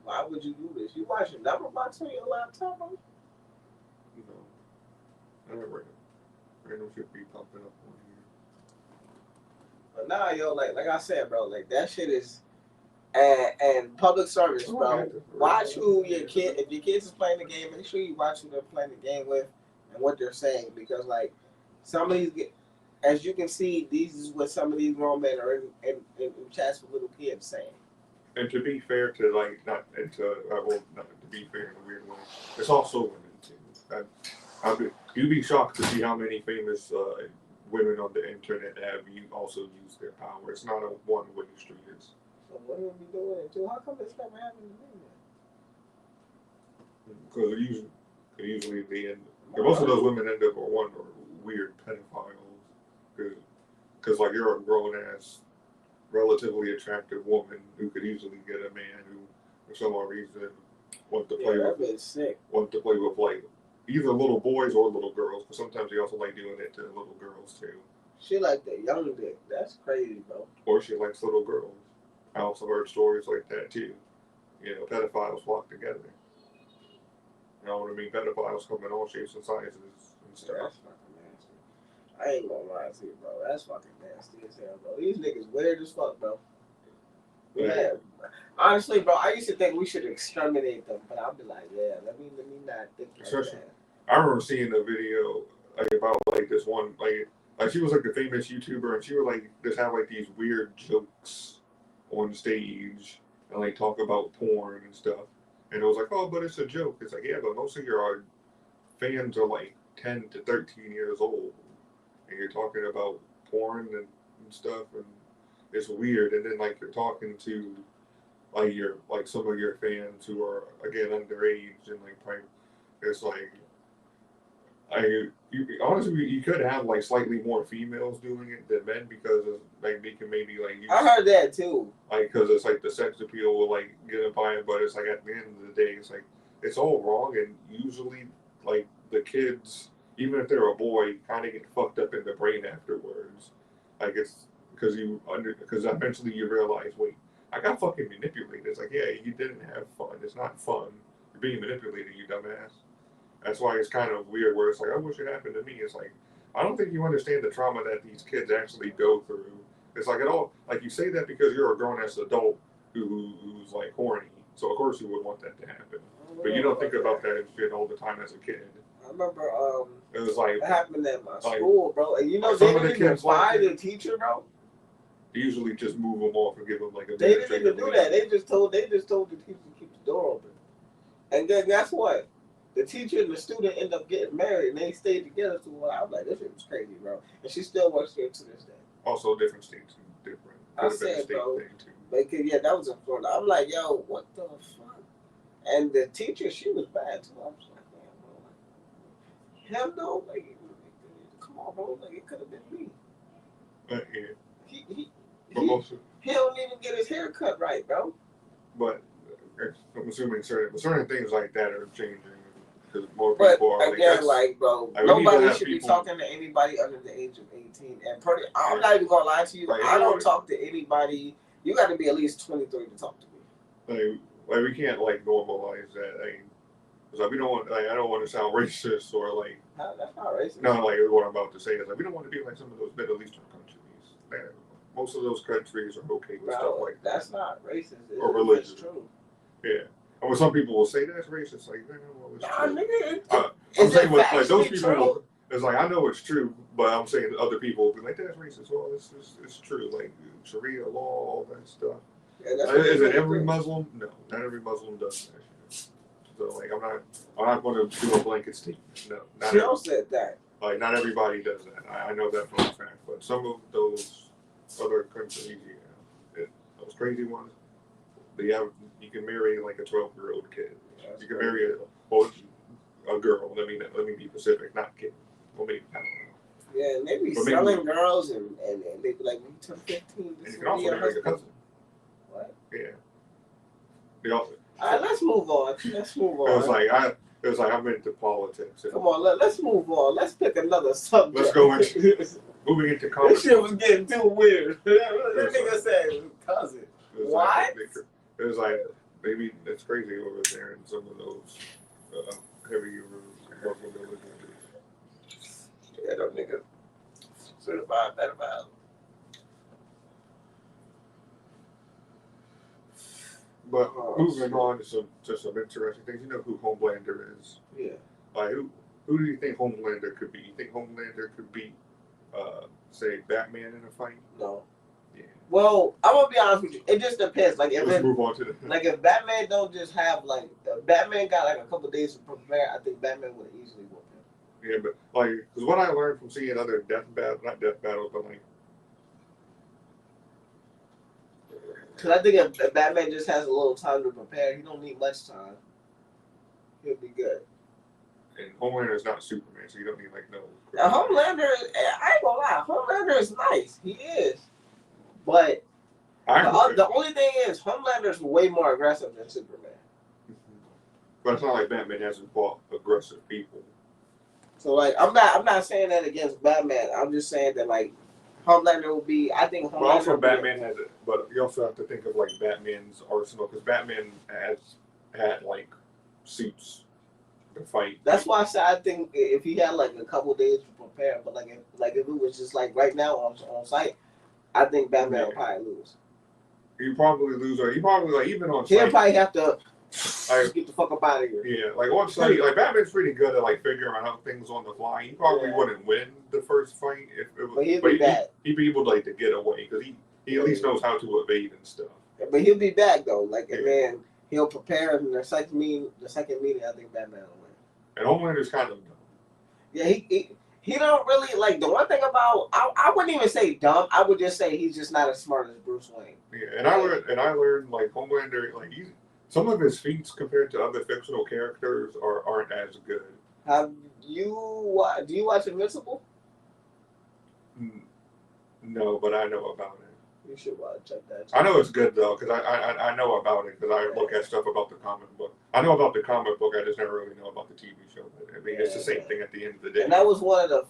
why would you do this? You watching number box on your laptop, bro? You know, I never random shit be popping up on But nah, yo, like I said, bro, like that shit is, and public service, here. bro. Watch who your kid. If your kids is playing the game, make sure you watch who they're playing the game with and what they're saying, because like some of these, as you can see, these is what some of these grown men are in chats with little kids saying. And to be fair to like not and to well not to be fair in a weird way, it's also women too. You'd be shocked to see how many famous women on the internet have also used their power. It's not a one-way street. It's So what would be doing it too? How come it's never happened to me? because usually they end. Most of those women end up on one or weird pedophiles because like you're a grown ass, relatively attractive woman who could easily get a man who, for some odd reason, want to play with like either little boys or little girls. But sometimes they also like doing it to little girls too. She like the young dick. That's crazy, bro. Or she likes little girls. I also heard stories like that too. You know, pedophiles flock together. You know what I mean? Pedophiles come in all shapes and sizes and stuff. That's fucking nasty. I ain't gonna lie to you, bro. That's fucking nasty as hell, bro. These niggas weird as fuck, bro. Yeah. Honestly, bro, I used to think we should exterminate them, but I'll be like, yeah, let me not think like that. I remember seeing a video like about like this one like she was like a famous YouTuber and she would like just have like these weird jokes on stage and like talk about porn and stuff. And it was like, oh, but it's a joke. It's like, yeah, but most of your fans are like 10 to 13 years old. And you're talking about porn and stuff and it's weird. And then like you're talking to like your like some of your fans who are again underage and like probably, it's like honestly you could have like slightly more females doing it than men because of, like they can maybe like use, I heard that too. like because it's like the sex appeal will like get it by it, but it's like at the end of the day it's like it's all wrong and usually like the kids even if they're a boy kind of get fucked up in the brain afterwards, like it's because eventually you realize wait I got fucking manipulated. It's like yeah you didn't have fun. It's not fun. You're being manipulated, you dumbass. That's why it's kind of weird where it's like, I wish it happened to me. It's like, I don't think you understand the trauma that these kids actually go through. It's like, like you say that because you're a grown-ass adult who's like horny. So, of course, you would want that to happen. But you don't think about that shit all the time as a kid. I remember it was like, it happened at my school, bro. And you know, they didn't even fire the teacher, bro. They usually just move them off and give them like a They didn't even do that. They just told the teacher to keep the door open. And then guess what? The teacher and the student end up getting married, and they stayed together. So I was like, this shit was crazy, bro. And she still works there to this day. Also, different states, different. I said, bro, like, yeah, that was in Florida. I'm like, yo, what the fuck? And the teacher, she was bad too. I was like, man, bro, hell no, like, come on, bro, like it could have been me. Yeah. He don't even get his hair cut right, bro. But I'm assuming certain things like that are changing. Because more people are again, like, bro, nobody should be talking to anybody under the age of 18. And I'm not even gonna lie to you. Like, I don't talk to anybody. You got to be at least 23 to talk to me. Like we can't like normalize that. Like we don't want. Like, I don't want to sound racist or like. No, that's not racist. No, like what I'm about to say is like we don't want to be like some of those Middle Eastern countries. Like, most of those countries are okay with stuff like that. That's not racist. Or religious. That's true. Yeah. And when some people will say that's racist, like, well, it's true. Nigga, I'm saying with like those people, it's like I know it's true, but I'm saying other people will be like, that's racist. Well, it's true. Like Sharia law, all that stuff. Yeah, is it every Muslim? No, not every Muslim does that shit. So like, I'm not going to do a blanket statement. No, not Jill said that. Like, not everybody does that. I know that for a fact. But some of those other countries, yeah, those crazy ones, you can marry like a 12-year-old kid. You can marry a girl. Let me be specific, not kid. Well, maybe I don't know. Yeah, and they be But selling maybe- girls and they be like, when you turn 15, And this you will can also be your marry your husband. cousin. What? Yeah. They also, All right, let's move on. Let's move it was on. like I'm into politics. And Come on, let's move on. Let's pick another subject. Let's go moving into comic This shit books. was getting too weird. That nigga said cousin. It was What? It was like maybe it's crazy over there in some of those heavier Muslim religions. Yeah, that nigga certified pedophile. But Oh, moving shit. on to some interesting things. You know who Homelander is? Yeah. Like who do you think Homelander could be? You think Homelander could beat say Batman in a fight? No. Yeah. Well, I'm gonna be honest with you. It just depends. Like Let's move on to the if Batman don't just have like Batman got like a couple days to prepare, I think Batman would have easily whooped him. Yeah, but like, because what I learned from seeing other not death battles, but like, Because I think if Batman just has a little time to prepare, he don't need much time. He'll be good. and Homelander is not Superman, so you don't need like no. Now, Homelander, I ain't gonna lie, Homelander is nice. He is. But the only thing is, Homelander's way more aggressive than Superman. But it's not like Batman hasn't fought aggressive people. So like, I'm not saying that against Batman. I'm just saying that like, Homelander will be. I think Homelander. But also, will be- Batman has it. But you also have to think of like Batman's arsenal, because Batman has had like suits to fight. That's why I said I think if he had like a couple days to prepare, but like if it was just like right now on site, I think Batman will probably lose. He probably lose, or he probably like even on He'll site. probably have to Like, get the fuck up out of here. yeah, like on site, like Batman's pretty good at like figuring out things on the fly. He probably Yeah. wouldn't win the first fight if it was, But he'll be back. he'd be able to like to get away because he at least knows how to evade and stuff. But he'll be back though. Like and then he'll prepare in the second meeting. I think Batman will win. And Homelander's kind of dumb. Yeah, he don't really like the one thing about I wouldn't even say dumb. I would just say he's just not as smart as Bruce Wayne. Yeah, and I learned like Homelander, like some of his feats compared to other fictional characters aren't as good. Do you watch Invincible? No, but I know about it. You should check that. I know it's good though, because I know about it because I look at stuff about the comic book. I know about the comic book. I just never really know about the TV show. But, I mean, it's the same thing at the end of the day. And that was one of the.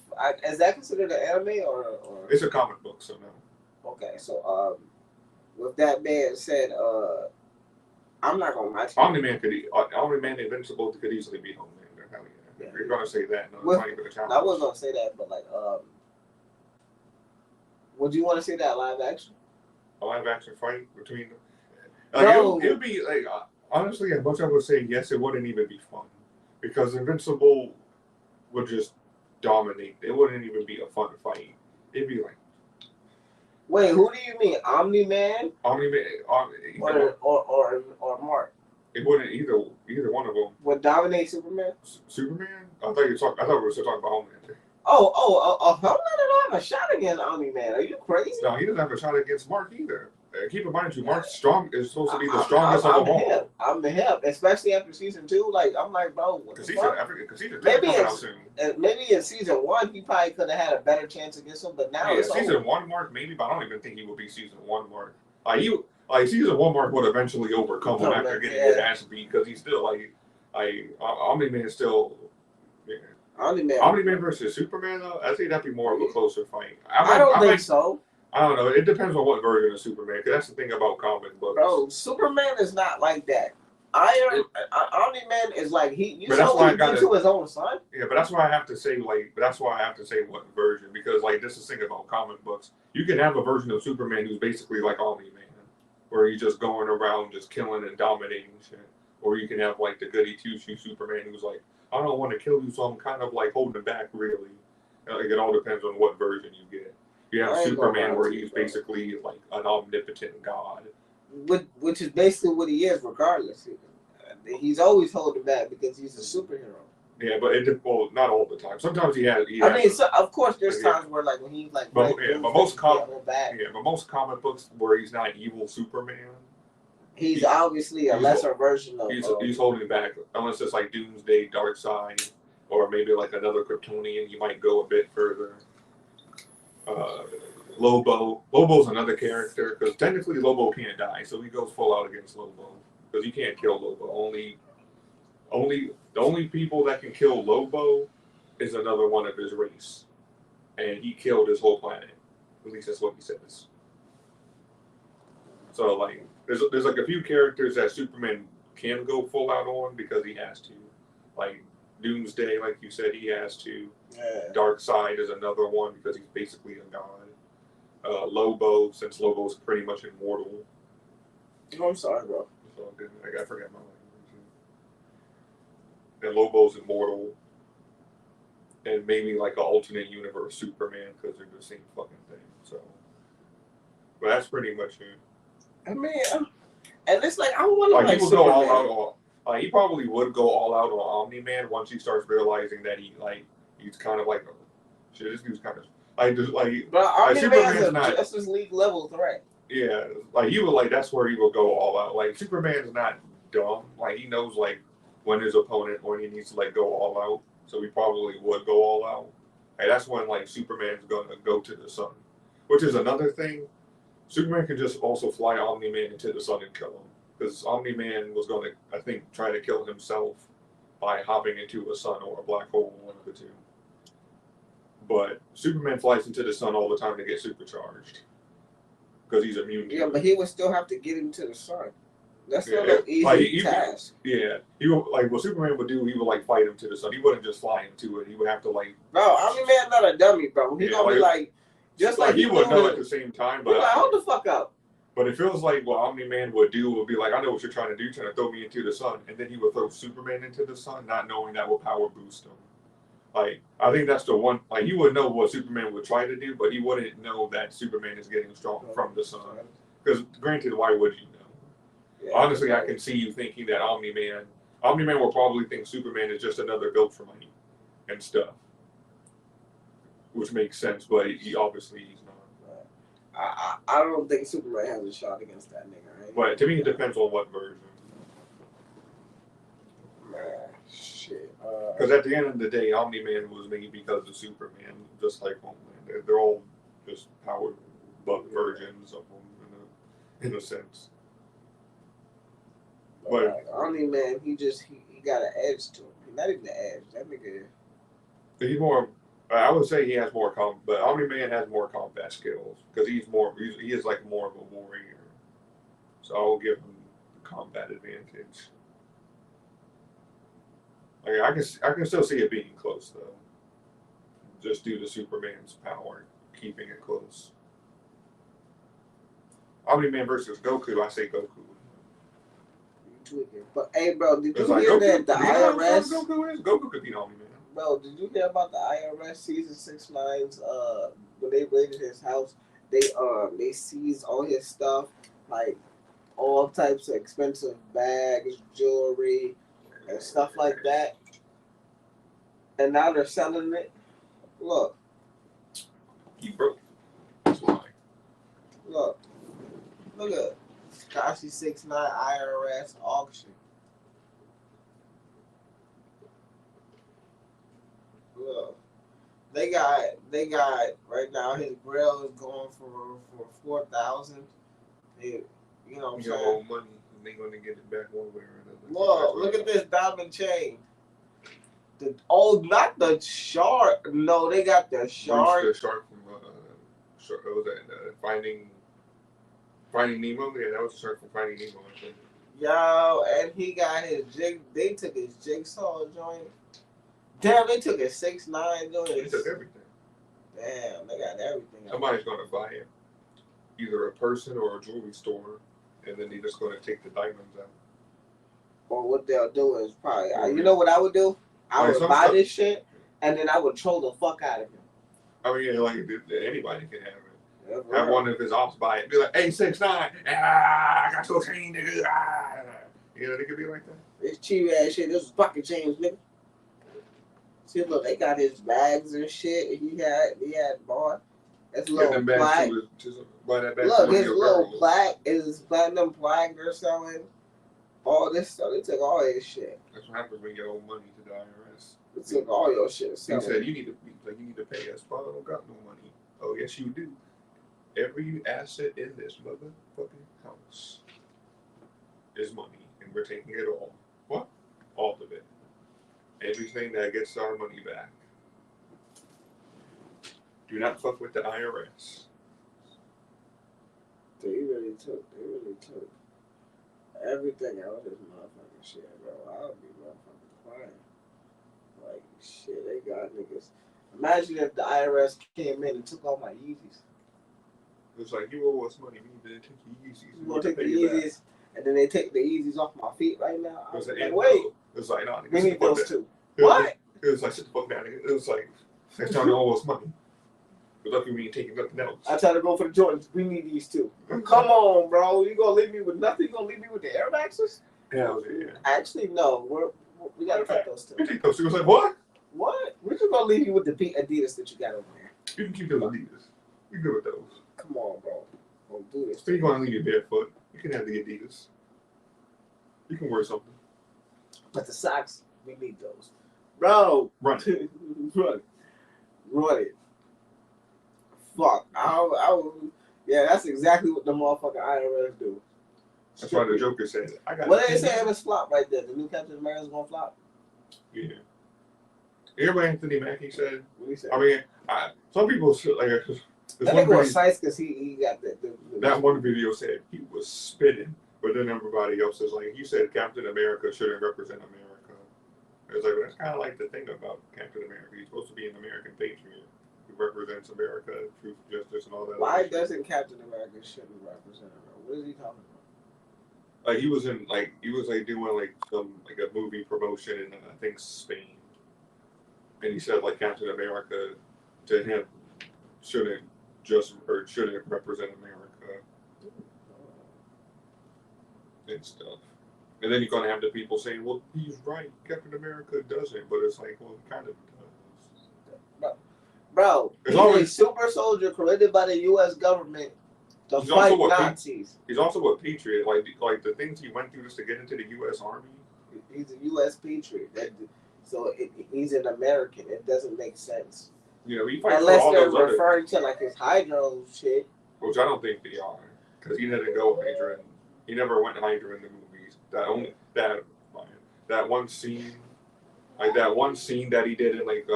Is that considered an anime or? It's a comic book, so no. Okay, so with that being said, I'm not gonna watch it. Omni-Man Invincible could easily be Homelander. Hell yeah. If you're gonna say that, no, it's not even a challenge. I was gonna say that, but like, would you want to see that live action? A live action fight between them. Bro. It would be like honestly, as much as I would say yes, it wouldn't even be fun because Invincible would just dominate. It wouldn't even be a fun fight. It'd be like Wait, who do you mean, Omni-Man Omni-Man or Mark? It wouldn't either one of them. Would dominate Superman? Superman? I thought we were still talking about Homelander. Homelander don't have a shot against Omni-Man. Are you crazy? No, he doesn't have a shot against Mark either. Keep in mind, Mark's is supposed to be the strongest of them all. I'm the hip, especially after season 2. Like I'm like, bro, what the fuck? Because season 2 is coming out soon. Maybe in season 1 he probably could have had a better chance against him, but now it's season over. 1 Mark maybe, but I don't even think he will be season 1 Mark. Season 1 Mark would eventually overcome him after getting his ass beat because he's still Omni-Man is still. Yeah. Omni-Man versus Superman though, I think that'd be more of a closer fight. I don't think so. I don't know. It depends on what version of Superman. Cause that's the thing about comic books. Bro, Superman is not like that. Omni-Man is like you But saw what he did to his own son. Yeah, but that's why I have to say what version, because like this is the thing about comic books. You can have a version of Superman who's basically like Omni-Man, where he's just going around just killing and dominating shit. Or you can have like the goody two-shoe Superman who's like, I don't want to kill you, so I'm kind of like holding back really. Like it all depends on what version you get. You have Superman where he's basically like an omnipotent god. Which is basically what he is, regardless. He's always holding back because he's a superhero. Yeah, but not all the time. Sometimes he has. Of course, there's times where like when he's like. But most comic books where he's not evil Superman. He's obviously a lesser version of. He's holding back unless it's like Doomsday, Darkseid, or maybe like another Kryptonian. He might go a bit further. Lobo. Lobo's another character because technically Lobo can't die, so he goes full out against Lobo because you can't kill Lobo. The only people that can kill Lobo is another one of his race, and he killed his whole planet. At least that's what he says. So like, there's like a few characters that Superman can go full out on because he has to, like Doomsday, like you said, he has to. Yeah. Darkseid is another one because he's basically a god. Lobo, since Lobo's pretty much immortal. Oh, I'm sorry, bro. It's all good. I forgot my language. And Lobo's immortal. And maybe like an alternate universe Superman because they're the same fucking thing. So, but that's pretty much it. I mean, and it's like I want to Like like he would go all out on. He probably would go all out on Omni-Man once he starts realizing that he's kind of like shit. This dude's kind of But Omni-Man's Superman's a not. Justice League level threat. Yeah, like he would like that's where he will go all out. Like Superman's not dumb. Like he knows like when his opponent when he needs to like go all out. So he probably would go all out. And that's when like Superman's gonna go to the sun. Which is another thing. Superman can just also fly Omni-Man into the sun and kill him. Because Omni-Man was gonna, I think, try to kill himself by hopping into a sun or a black hole, one of the two. But Superman flies into the sun all the time to get supercharged. Because he's immune to Yeah, it. but he would still have to get him to the sun. That's not Yeah, an easy like, task. Yeah, he would, like what Superman would do. He would like fight him to the sun. He wouldn't just fly into it. He would have to like. Bro, Omni-Man's not a dummy, bro. He Yeah, gonna be like, just like he would know doing at the same time, He but like, hold the fuck up. but it feels like what Omni-Man would do would be like, I know what you're trying to do, trying to throw me into the sun, and then he would throw Superman into the sun, not knowing that will power boost him. Like I think that's the one. Like he would know what Superman would try to do, but he wouldn't know that Superman is getting strong from the sun. Because granted, why would you know? Yeah, Honestly, I can see you thinking that Omni-Man will probably think Superman is just another Viltrumite and stuff, which makes sense. But he obviously he's not. I don't think Superman has a shot against that nigga, right? But to me, it depends on what version. Man, shit. Because at the end of the day, Omni-Man was made because of Superman, just like Homeland. They're all just powered buck versions of them in a sense. But like, Omni-Man, he got an edge to him. Not even the edge. That nigga. He's more. I would say he has more but Omni-Man has more combat skills because he is like more of a warrior. So I'll give him the combat advantage. Like I can still see it being close though, just due to Superman's power keeping it close. Omni-Man versus Goku, I say Goku. But hey, bro, did you It's like hear Goku, that the do you know how IRS? strong Goku is? Goku could beat Omni-Man. Bro, did you hear about the IRS season 6ix9ine's when they raided his house? They seized all his stuff, like all types of expensive bags, jewelry, and stuff like that. And now they're selling it. Look, He broke. That's why. look at Tekashi 6ix9ine IRS auction. Look, they got right now his grill is going for 4,000. You know what I'm You saying? got all money, and they're gonna get it back one way or another. Look at this diamond chain. Not the shark. No, they got the shark. The shark from what was that Finding Nemo? Yeah, that was the shark from Finding Nemo. I think. Yo, and he got his jig. They took his jigsaw joint. Damn, they took his 6ix9ine joint. They took everything. Damn, they got everything. Somebody's gonna buy it, either a person or a jewelry store, and then they're just gonna take the diamonds out. Or what they'll do is probably, you know what I would do? I Like would buy this shit, and then I would troll the fuck out of him. I mean, yeah, like anybody can have it. Yeah, Have one of his ops buy it. Be like, hey, 6ix9ine, I got your chain, nigga. You know, they could be like that. This cheap ass shit. This was pocket chains, nigga. See, look, they got his bags and shit. He had bought. That's a little plaque. Look, his little plaque, his platinum plaque they're selling. All this stuff. They took all his shit. That's what happens when you get old money to the IRS. They took all your shit. He said, you need to pay us, but I don't got no money. Oh yes, you do. Every asset in this motherfucking house is money, and we're taking it all. What? All of it. Everything that gets our money back. Do not fuck with the IRS. They really took everything out of this motherfucking shit, bro. I would be motherfucking crying. Like, shit, they got niggas. Imagine if the IRS came in and took all my Yeezys. It's like, you owe us money, we need to take your Yeezys. You gonna take the Yeezys, and then they take the Yeezys off my feet right now? I was like, like, wait. It was like, no, We need those two. It What? It was like, sit the fuck down. It was like, next time you owe us money. But lucky we ain't taking nothing else. I try to go for the Jordans. We need these two. Come on, bro. You gonna leave me with nothing? You gonna leave me with the Air Maxes? Hell yeah. Actually, no. We gotta take those two. You take those two. It was like, what? What? We're just gonna leave you with the Adidas that you got over there. You can keep those Adidas. You're good with those. Come on, bro. Don't do this. So you're gonna leave you barefoot. You can have the Adidas. You can wear something. But the socks, we need those. Bro. Run. Run it. Fuck. Yeah, that's exactly what the motherfucking IRS do. That's why the Joker said, I got What did they say it was flop right there? The new Captain America's gonna flop? Yeah. You hear what Anthony Mackie said? What did he say? I mean, some people like I think it was Sice because he got the that one video said he was spitting, but then everybody else is like, you said Captain America shouldn't represent America. It's like, that's kind of like the thing about Captain America. He's supposed to be an American patriot who represents America, truth, justice, and all that. Why doesn't Captain America shouldn't represent America? What is he talking about? Like he was doing some a movie promotion in I think Spain, and he said like Captain America to him shouldn't represent America and stuff. And then you're gonna have the people saying, "Well, he's right. Captain America doesn't," but it's like, well, he kind of does. Bro, he's a super soldier created by the U.S. government to fight Nazis. He's also a patriot. Like the things he went through just to get into the U.S. Army. He's a U.S. patriot. He's an American. It doesn't make sense. You know, he fights unless for all they're those referring to like his Hydra shit. Which I don't think they are, because he didn't go Hydra. He never went Hydra in the movies. That one scene, like that one scene that he did in like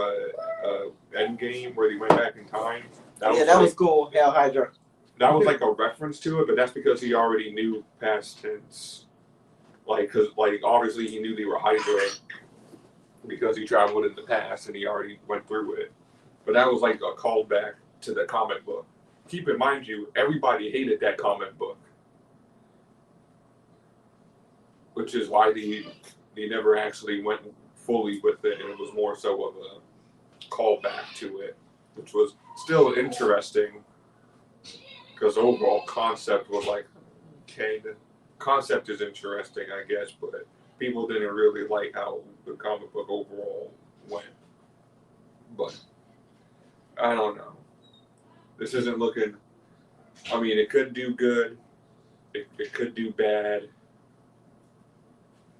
Endgame where he went back in time. That was cool. Hell Hydra. That was like a reference to it, but that's because he already knew past tense. Because obviously he knew they were Hydra because he traveled in the past and he already went through it. But that was like a callback to the comic book. Keep in mind, everybody hated that comic book, which is why they never actually went fully with it, and it was more so of a callback to it, which was still interesting because the overall concept was like, okay, the concept is interesting, I guess, but people didn't really like how the comic book overall went. But I don't know. This isn't looking. I mean, it could do good. It could do bad.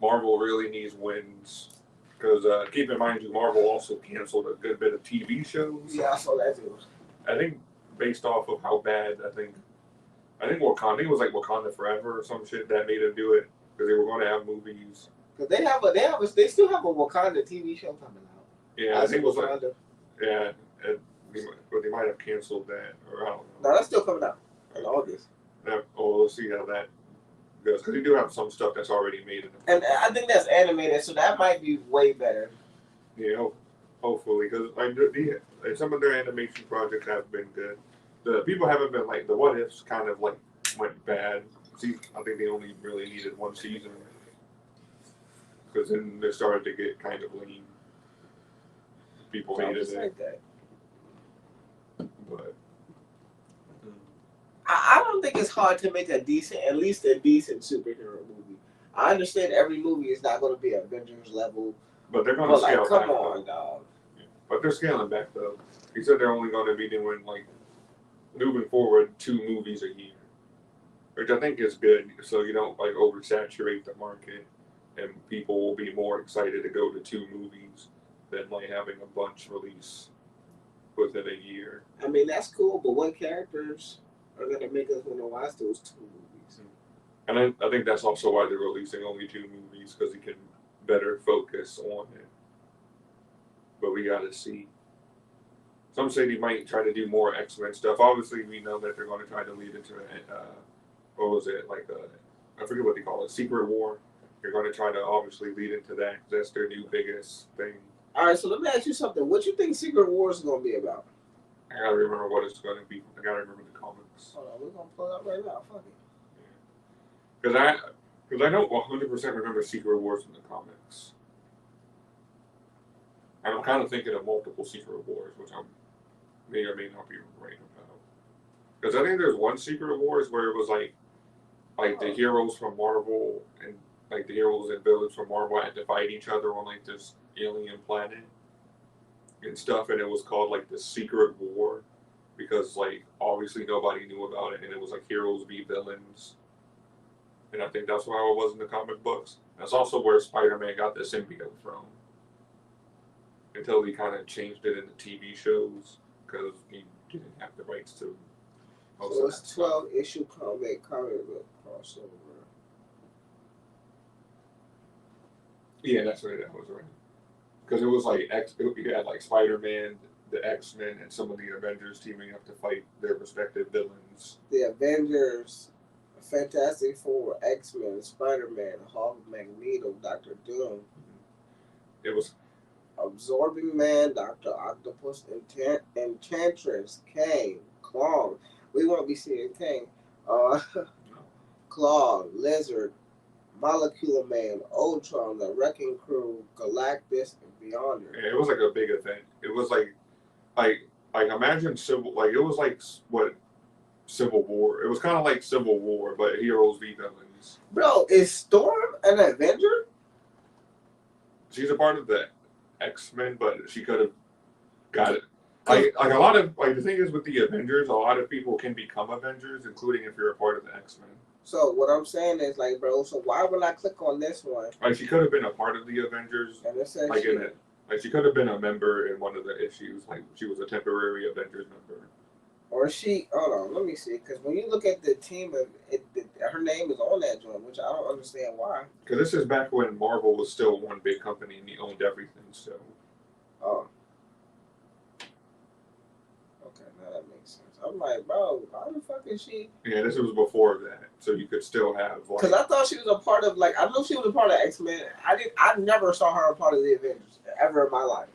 Marvel really needs wins. Because keep in mind, Marvel also canceled a good bit of TV shows. Yeah, I saw that too. I think based off of how bad, I think Wakanda, it was like Wakanda Forever or some shit that made them do it. Because they were going to have movies. Because they still have a Wakanda TV show coming out. Yeah, I think it was Wakanda. Yeah. But they might have canceled that, or I don't know. No, that's still coming out in August. We'll see how that goes. Because they do have some stuff that's already made. And I think that's animated, so that might be way better. Yeah, hopefully. Because some of their animation projects have been good. The people haven't been like, the What Ifs kind of like went bad. See, I think they only really needed one season. Because then they started to get kind of lean. People hated it. Like that. But I don't think it's hard to make at least a decent superhero movie. I understand every movie is not going to be Avengers level, but they're going to scale back. Come on, dog. Yeah. But they're scaling back though. He said they're only going to be doing moving forward 2 movies a year, which I think is good. So you don't oversaturate the market, and people will be more excited to go to 2 movies than having a bunch release within a year. I mean, that's cool, but what characters are gonna make us want to watch those 2 movies? And I think that's also why they're releasing only 2 movies, because he can better focus on it. But we gotta see. Some say he might try to do more X-Men stuff. Obviously, we know that they're going to try to lead into what was it, like I forget what they call it, Secret War. They're going to try to obviously lead into that. That's their new biggest thing. All right, so let me ask you something. What you think Secret War is going to be about? I gotta remember what it's going to be. I gotta remember the comics. Hold on, we're going to pull it up right now. Fuck it. Because I don't 100% remember Secret Wars in the comics. And I'm kind of thinking of multiple Secret Wars, which I may or may not be right about. Because I think there's one Secret Wars where it was like the heroes from Marvel and like the heroes and villains from Marvel had to fight each other on like this alien planet and stuff, and it was called like the Secret War because like obviously nobody knew about it, and it was like heroes v villains. And I think that's how it was in the comic books. That's also where Spider-Man got the symbiote from. Until he kind of changed it in the TV shows because he didn't have the rights to. So it's 12-issue comic book crossover. Yeah, that's right. That was right. Because it was like you had like Spider-Man, the X-Men, and some of the Avengers teaming up to fight their respective villains. The Avengers, Fantastic Four, X-Men, Spider-Man, Hulk, Magneto, Doctor Doom. It was. Absorbing Man, Dr. Octopus, Enchantress, Kang, Claw. We won't be seeing Kang. Claw, Lizard, Molecular Man, Ultron, the Wrecking Crew, Galactus, and Beyonder. Yeah, it was like a big event. It was like imagine it was like what Civil War. It was kind of like Civil War, but heroes v villains. Bro, is Storm an Avenger? She's a part of the X-Men, but she could have got it. Like a lot of the thing is with the Avengers, a lot of people can become Avengers, including if you're a part of the X-Men. So what I'm saying is like, bro, so why would I click on this one? Like she could have been a part of the Avengers, and it says she could have been a member in one of the issues, like she was a temporary Avengers member. Or hold on, let me see, because when you look at the team of it, her name is on that joint, which I don't understand why. Because this is back when Marvel was still one big company and he owned everything, so. Oh. Okay, now that makes sense. I'm like, bro, how the fuck is she? Yeah, this was before that, so you could still have like. Because I thought she was a part of I knew she was a part of X-Men. I never saw her a part of the Avengers ever in my life.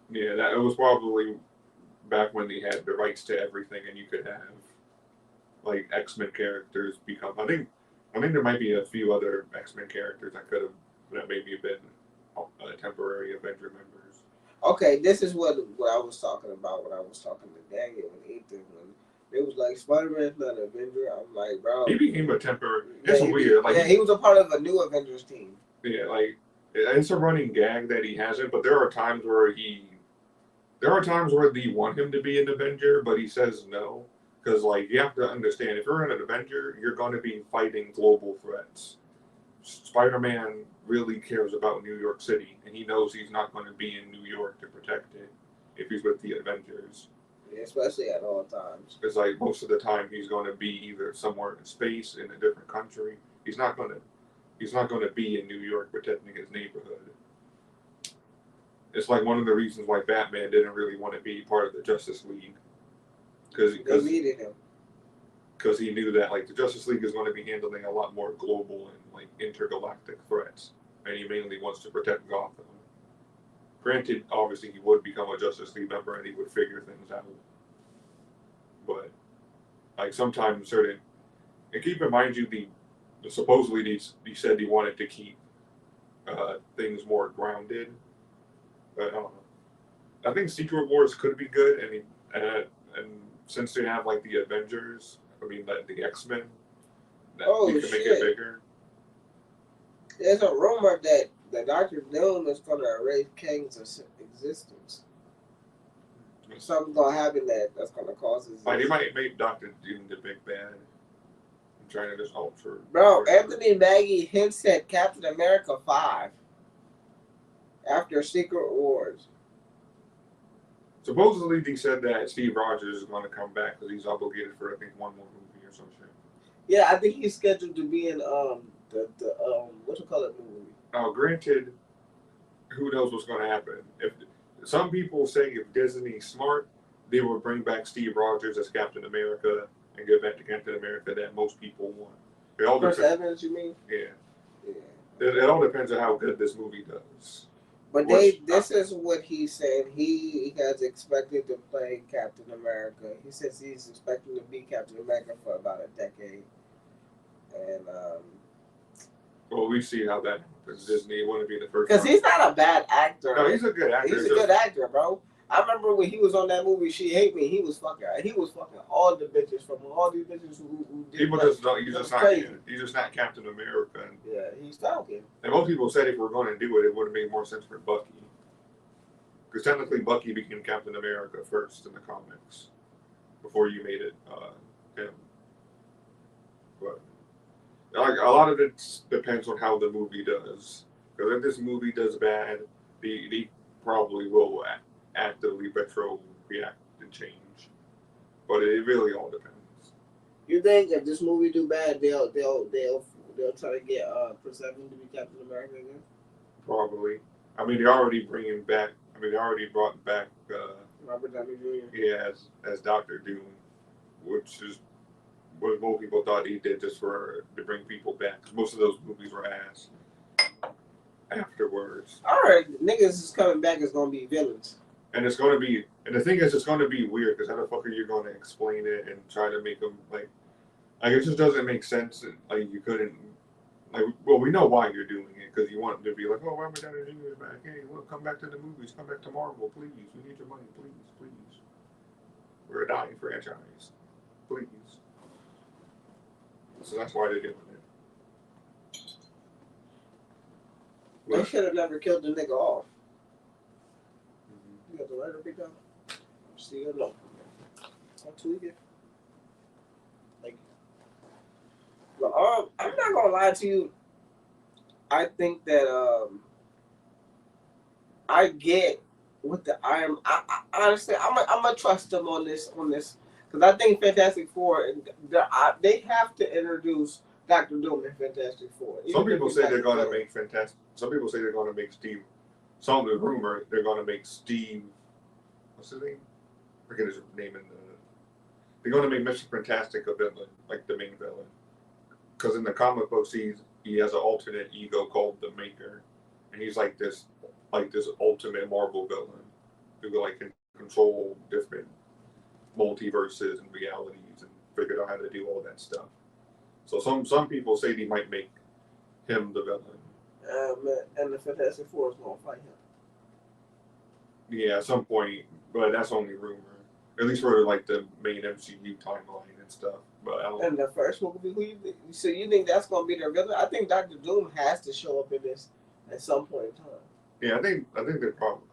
Yeah, it was probably back when they had the rights to everything, and you could have like X-Men characters become. I think there might be a few other X-Men characters that maybe have been temporary Avenger members. Okay, this is what I was talking about when I was talking to Daniel and Ethan when it was like Spider-Man's not an Avenger. I'm like, bro, he became a temporary. It's weird. Like he was a part of a new Avengers team. Yeah, like it's a running gag that he hasn't, but there are times where they want him to be an Avenger, but he says no. Because, like, you have to understand, if you're an Avenger, you're going to be fighting global threats. Spider-Man really cares about New York City, and he knows he's not going to be in New York to protect it if he's with the Avengers. Yeah, especially at all times. It's like most of the time he's going to be either somewhere in space, in a different country. He's not going to be in New York protecting his neighborhood. It's like one of the reasons why Batman didn't really want to be part of the Justice League. Because they needed him. Because he knew that like the Justice League is going to be handling a lot more global and like intergalactic threats, and he mainly wants to protect Gotham. Granted, obviously he would become a Justice League member and he would figure things out. But like sometimes and keep in mind supposedly he said he wanted to keep things more grounded. But I don't know. I think Secret Wars could be good, and since they have like the Avengers, the X-Men, we can make it bigger. There's a rumor that Dr. Doom is going to erase Kang's existence. Something's going to happen that's going to cause his. They might make Dr. Doom the big bad. I'm trying to just alter. Bro, Anthony Mackie hints at Captain America 5 after Secret Wars. Supposedly, they said that Steve Rogers is going to come back because he's obligated for I think one more movie or some shit. Yeah, I think he's scheduled to be in the what you call it movie. Now, granted, who knows what's going to happen? If some people say if Disney's smart, they will bring back Steve Rogers as Captain America and give back to Captain America that most people want. It all Chris depends. Evans, you mean? Yeah. Yeah. It all depends on how good this movie does. But this is what he said. He has expected to play Captain America. He says he's expecting to be Captain America for about a decade. And well, we see how that happens. Disney wouldn't be the first. Because he's not a bad actor. No, he's a good actor. He's a good actor, bro. I remember when he was on that movie, She Hate Me. He was fucking all the bitches from all these bitches who did. People just don't. He's just not Captain America. Yeah, he's talking. And most people said if we're going to do it, it would have made more sense for Bucky. Because technically, Bucky became Captain America first in the comics before you made it him. But like a lot of it depends on how the movie does. Because if this movie does bad, they probably will actively react and change. But it really all depends. You think if this movie do bad, they'll try to get Chris Evans to be Captain America again? Probably. I mean, they're already bringing back. I mean, they already brought back Robert Downey Jr. Yeah, as Dr. Doom, which is what most people thought he did just to bring people back. Cause most of those movies were ass afterwards. All right, niggas is coming back is gonna be villains. And it's going to be, and the thing is, it's going to be weird because how the fuck are you going to explain it and try to make them like it just doesn't make sense. Like you couldn't, well, we know why you're doing it because you want to be like, oh, Robert Downey Jr. is back. Hey, well, come back to the movies, come back to Marvel, please. We need your money, please, please. We're a dying franchise, please. So that's why they're doing it. They should have never killed the nigga off. You got the lighter pick up? See you alone. I'll tweak it. Thank you. But, I'm not gonna lie to you. I think that I get with the Iron. I honestly, I'm gonna trust them on this because I think Fantastic Four. They have to introduce Dr. Doom in Fantastic Four. Some people say they're gonna make Fantastic. Some people say they're gonna make Steve. Some of the rumor they're going to make Steve, what's his name? I forget his name they're going to make Mr. Fantastic a villain, like the main villain. Because in the comic books, he has an alternate ego called the Maker, and he's like this ultimate Marvel villain who can control different multiverses and realities and figured out how to do all that stuff. So some people say they might make him the villain. And the Fantastic Four is going to fight him. Yeah, at some point, but that's only rumor. At least for the main MCU timeline and stuff. But I don't. And the first movie, so you think that's going to be their villain? I think Dr. Doom has to show up in this at some point in time. Yeah, I think they're probably.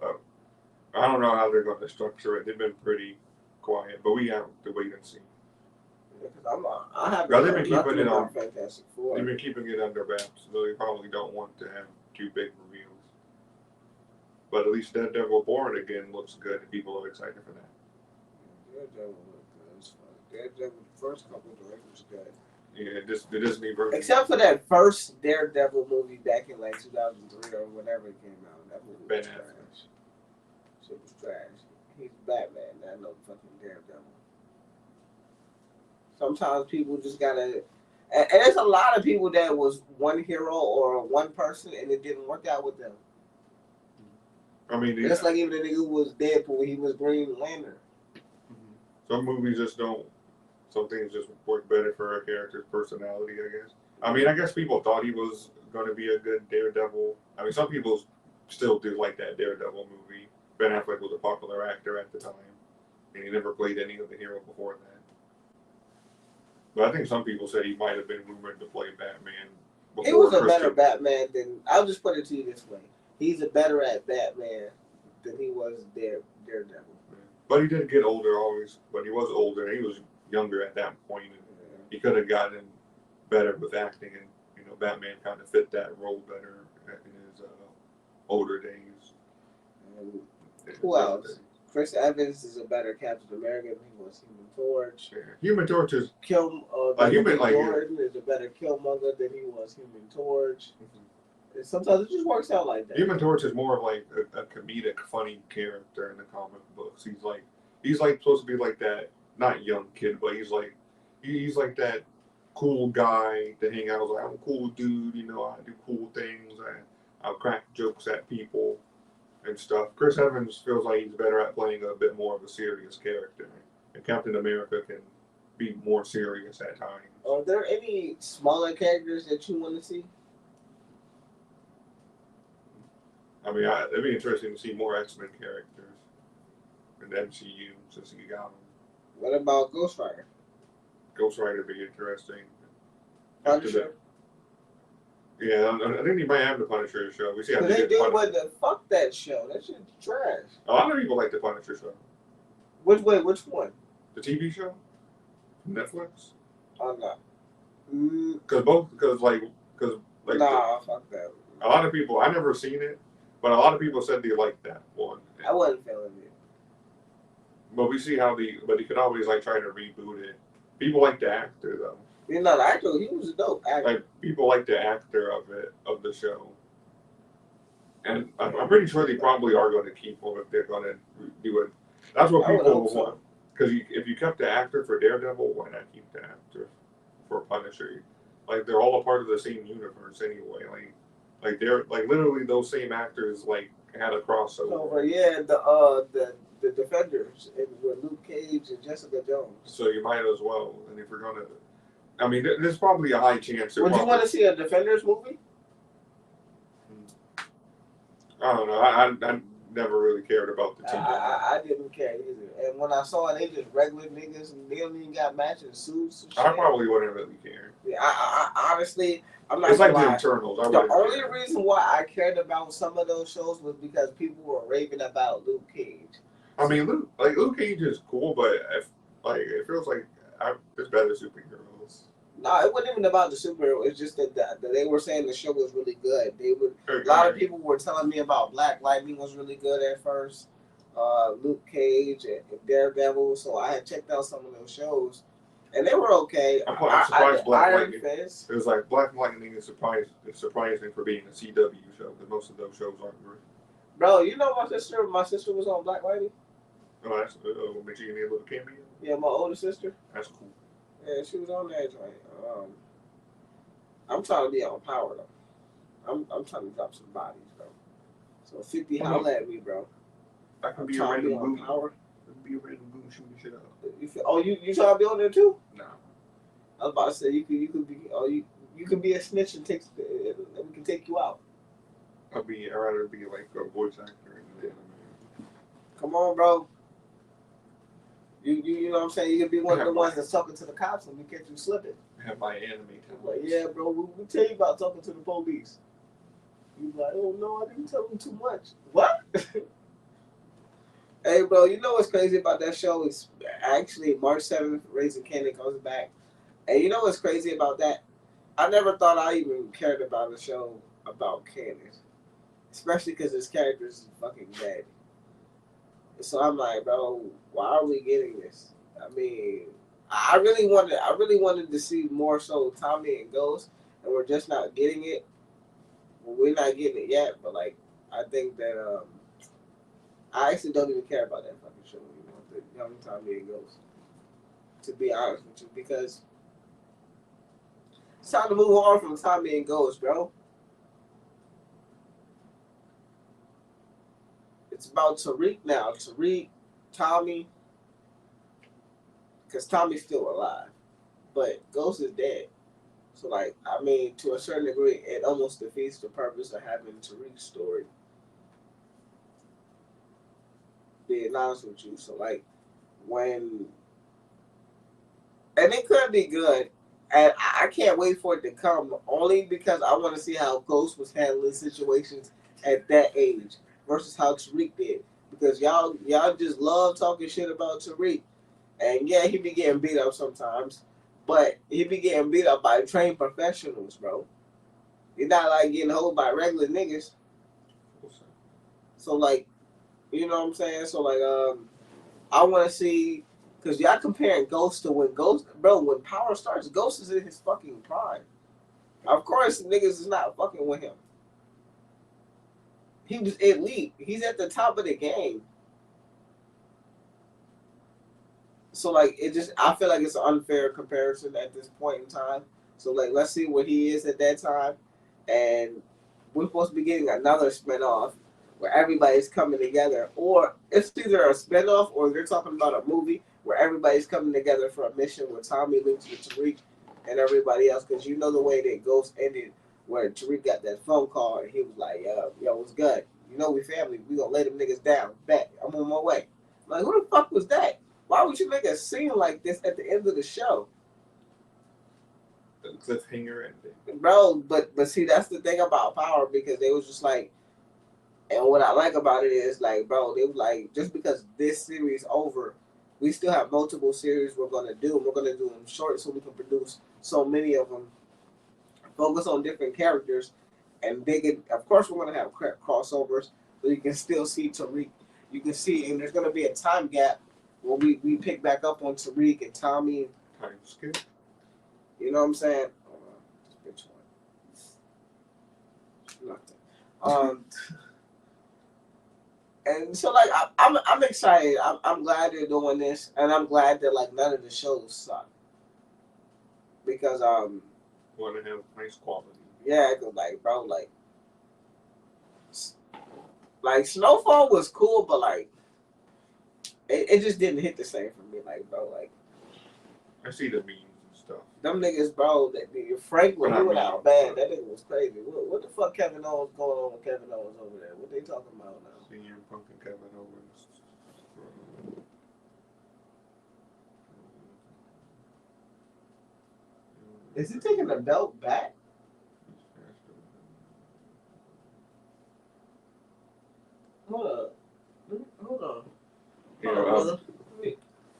I don't know how they're going to structure it. They've been pretty quiet, but we have to wait and see. They've been keeping it on. Fantastic Four. They've been keeping it under wraps, so they probably don't want to have too big reveals. But at least Daredevil Born Again looks good, and people are excited for that. Daredevil looked good. It's fun. Daredevil, the first couple of directors good. Yeah, the Disney version. Except for that first Daredevil movie back in 2003 or whenever it came out. That movie was trash. Shit was trash. He's Batman, not no fucking Daredevil. Sometimes people just gotta, and there's a lot of people that was one hero or one person and it didn't work out with them. I mean, it's like even the nigga who was Deadpool, he was Green Lantern. Some movies just don't. Some things just work better for a character's personality, I guess. I mean, I guess people thought he was going to be a good Daredevil. I mean, some people still do like that Daredevil movie. Ben Affleck was a popular actor at the time, and he never played any other hero before that. But I think some people said he might have been rumored to play Batman. He was a better Batman than. I'll just put it to you this way: he's a better at Batman than he was Daredevil. But he did get older always. But he was older. He was younger at that point, and he could have gotten better with acting. And Batman kind of fit that role better in his older days. Who else? Chris Evans is a better Captain America than he was Human Torch. Yeah. Human Torch is Michael Jordan is a better Killmonger than he was Human Torch. And sometimes it just works out like that. Human Torch is more of like a comedic, funny character in the comic books. He's like supposed to be like that, not young kid, but he's like that cool guy to hang out with. Like, I'm a cool dude, you know, I do cool things, I'll crack jokes at people and stuff. Chris Evans feels like he's better at playing a bit more of a serious character, and Captain America can be more serious at times. Are there any smaller characters that you want to see? I mean, it'd be interesting to see more X-Men characters in the MCU since you got them. What about Ghost Rider? Ghost Rider would be interesting. Punisher? Yeah, I think he might have the Punisher show. We see how But they do, but fuck that show. That shit's trash. A lot of people like the Punisher show. Which one? The TV show? Netflix? Oh, no. Because Nah, fuck that. a lot of people, I never seen it, but a lot of people said they liked that one. I wasn't feeling it. But we see how but he could always like try to reboot it. People like the actor though. You know, the actor, he was a dope actor. Like people like the actor of the show. And I'm pretty sure they probably are going to keep him if they're going to do it. That's what people want. Because if you kept the actor for Daredevil, why not keep the actor for Punisher? Like they're all a part of the same universe anyway. Like they're like literally those same actors like had a crossover. Yeah, the Defenders and with Luke Cage and Jessica Jones. So you might as well. And if you're gonna, I mean, there's probably a high chance. Would you want to see a Defenders movie? I don't know. I never really cared about the team. I didn't care either. And when I saw it, they just regular niggas and they don't even got matching suits and shit. I probably wouldn't really care. Yeah, I honestly, I'm not. It's like lie. the Eternals. The only reason why I cared about some of those shows was because people were raving about Luke Cage. I mean, Luke Cage is cool, but it feels like there's better superheroes. No, it wasn't even about the superhero. It's just that they were saying the show was really good. A lot of people were telling me about Black Lightning was really good at first. Luke Cage and Daredevil. So I had checked out some of those shows, and they were okay. I'm surprised Black Lightning. Fist. It was like Black Lightning is surprising for being a CW show because most of those shows aren't great. Bro, you know my sister was on Black Lightning. Oh, that's make sure you need a little cameo. Yeah, my older sister. That's cool. Yeah, she was on that joint. I'm trying to be on Power though. I'm trying to drop some bodies, bro. So 50 holla at me, bro. I can I'm be a trying to be random on boom. Power. I can be a random boom shooting shit up. You trying to be on there too? Nah. I was about to say you could be a snitch and we can take you out. I'd rather be like a voice actor in the anime. Come on, bro. You know what I'm saying? You could be one of the ones that's talking to the cops and we catch you slipping. Have my anime talent. Like, yeah, bro, we tell you about talking to the police. You like, oh no, I didn't tell them too much. What? Hey, bro, you know what's crazy about that show is actually March 7th, Raising Kanan comes back. And you know what's crazy about that? I never thought I even cared about a show about Kanan. Especially because his character is fucking dead. So I'm like, bro, why are we getting this? I mean, I really wanted to see more so Tommy and Ghost, and we're just not getting it. Well, we're not getting it yet, but like, I think that I actually don't even care about that fucking show anymore. The young Tommy and Ghost, to be honest with you, because it's time to move on from Tommy and Ghost, bro. It's about Tariq now. Tariq, Tommy, because Tommy's still alive, but Ghost is dead. So, like, I mean, to a certain degree, it almost defeats the purpose of having Tariq's story. Being honest with you, so like, and it could be good, and I can't wait for it to come. Only because I want to see how Ghost was handling situations at that age versus how Tariq did, because y'all just love talking shit about Tariq, and yeah, he be getting beat up sometimes, but he be getting beat up by trained professionals, bro. He's not like getting hold by regular niggas. So like, You know what I'm saying? So like, I want to see because y'all comparing Ghost to when Ghost, bro. When Power starts, Ghost is in his fucking prime. Of course, niggas is not fucking with him. He was elite. He's at the top of the game. So like, it just I feel like it's an unfair comparison at this point in time. So like, let's see what he is at that time, and we're supposed to be getting another spinoff where everybody's coming together, or it's either a spinoff or they're talking about a movie where everybody's coming together for a mission with Tommy links with Tariq and everybody else. Because you know the way that Ghost ended, where Tariq got that phone call and he was like, yo, what's good? You know we family. We gonna lay them niggas down. Bet I'm on my way. Like, who the fuck was that? Why would you make a scene like this at the end of the show? The cliffhanger ending. Bro, but see, that's the thing about Power, because they was just like, and what I like about it is like, bro, they was like, just because this series over, we still have multiple series we're gonna do. We're gonna do them short so we can produce so many of them, focus on different characters, and they can. Of course, we're gonna have crossovers, but you can still see Tariq. You can see, and there's gonna be a time gap where we pick back up on Tariq and Tommy. Time skip. You know what I'm saying? Hold on, this bitch one. Nothing. And so like I'm excited. I'm glad they're doing this, and I'm glad that like none of the shows suck. Because Want to have nice quality. yeah, cause like bro, like Snowfall was cool, but like it just didn't hit the same for me. Like bro, like I see the memes and stuff. them niggas, bro. That Frank when he But I went mean, out bad, that nigga was crazy. What the fuck Kevin Owens going on with Kevin Owens over there? What they talking about now? CM Punk and Kevin Owens. Is he taking the belt back? Hold up. Hold on. Yeah, Hold on, brother.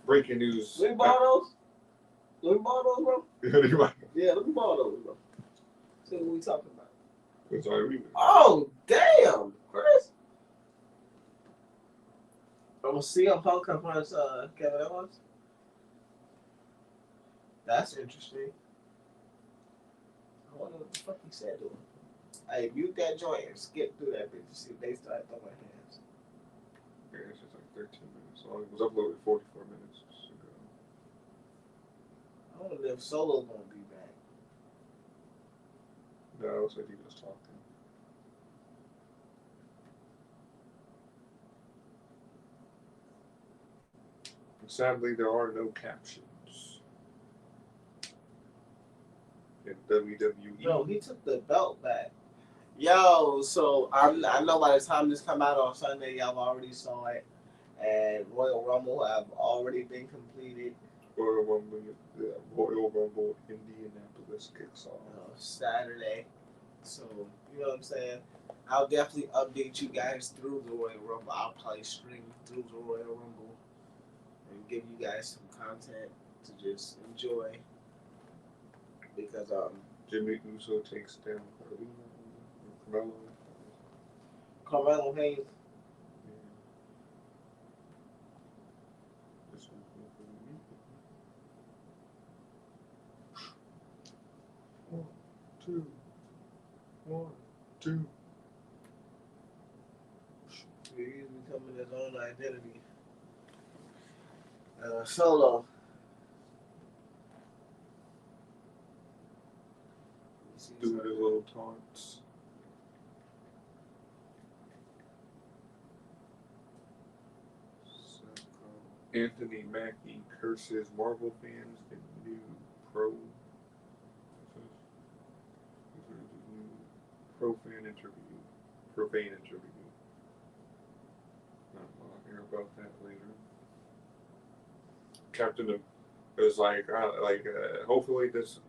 breaking news. Let me borrow those. Let me borrow those, bro. Yeah, let me borrow those, bro. See what we talking about. It's already. Oh, damn, Chris. I'm gonna see him Punk confronts Kevin Owens. That's interesting. I wonder what the fuck he said to him. Hey, mute that joint and skip through that bitch to see if they start throwing hands. Yeah, it's just like 13 minutes long. It was uploaded 44 minutes ago. I wonder if Solo's gonna be back. No, it said he was talking. Sadly, there are no captions in WWE. Bro, he took the belt back. Yo, so I know by the time this come out on Sunday, y'all already saw it, and Royal Rumble have already been completed. Royal Rumble Indianapolis kicks off. Saturday. So, you know what I'm saying? I'll definitely update you guys through the Royal Rumble. I'll probably stream through the Royal Rumble and give you guys some content to just enjoy. Because Jimmy Uso takes down Carmelo. Carmelo Hayes. One, two. He's becoming his own identity. Solo. Doing his little taunts. Anthony Mackie curses Marvel fans in new profane interview. I'll hear about that later. Captain is like, hopefully this.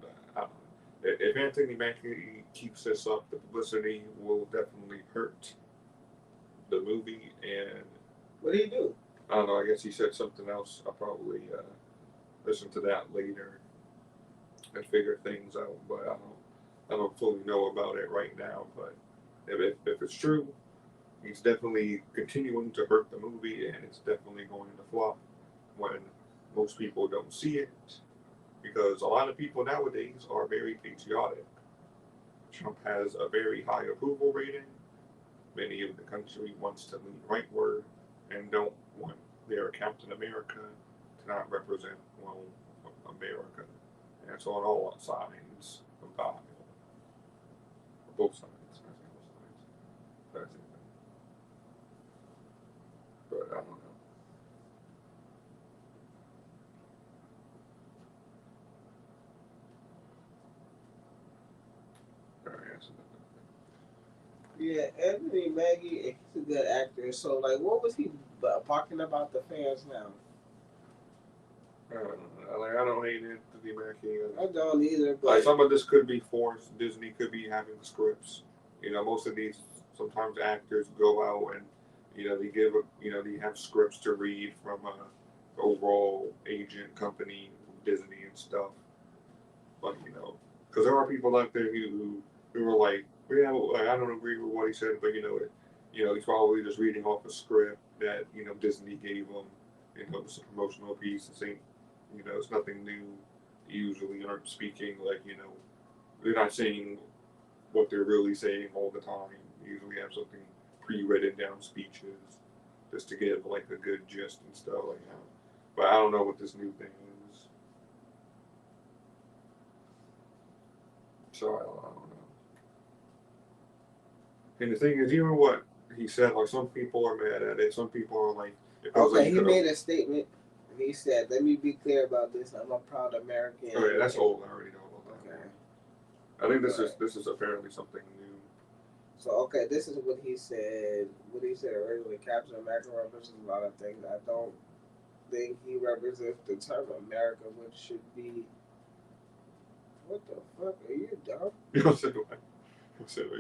If Anthony Mackie keeps this up, the publicity will definitely hurt the movie. And what did he do? I don't know. I guess he said something else. I'll probably listen to that later and figure things out. But I don't fully know about it right now. But if it's true, he's definitely continuing to hurt the movie, and it's definitely going to flop when most people don't see it, because a lot of people nowadays are very patriotic. Trump has a very high approval rating. Many of the country wants to lean rightward and don't want their Captain America to not represent, well, America. And it's on all sides of the aisle. Both sides. I say both sides. But I don't know. Yeah, Anthony Mackie, he's a good actor. So, like, what was he talking about the fans now? I don't hate Anthony Mackie. I don't either. But Like, some of this could be forced. Disney could be having scripts. You know, most of these sometimes actors go out and they have scripts to read from a overall agent company, Disney and stuff. But because there are people out there who are like, yeah, like, I don't agree with what he said, but he's probably just reading off a script that Disney gave him. It's a promotional piece. It's nothing new. They usually aren't speaking like they're not saying what they're really saying all the time. They usually have something pre-written down speeches just to give like a good gist and stuff like that. But I don't know what this new thing is. So I don't know. And the thing is, even what he said, like some people are mad at it. Some people are like, okay, he made a statement. And he said, "Let me be clear about this. I'm a proud American." Oh yeah, that's old. I already know about that. Okay. I think this is apparently something new. So okay, this is what he said. What he said originally: Captain America represents a lot of things. I don't think he represents the term America, which should be. What the fuck are you dumb?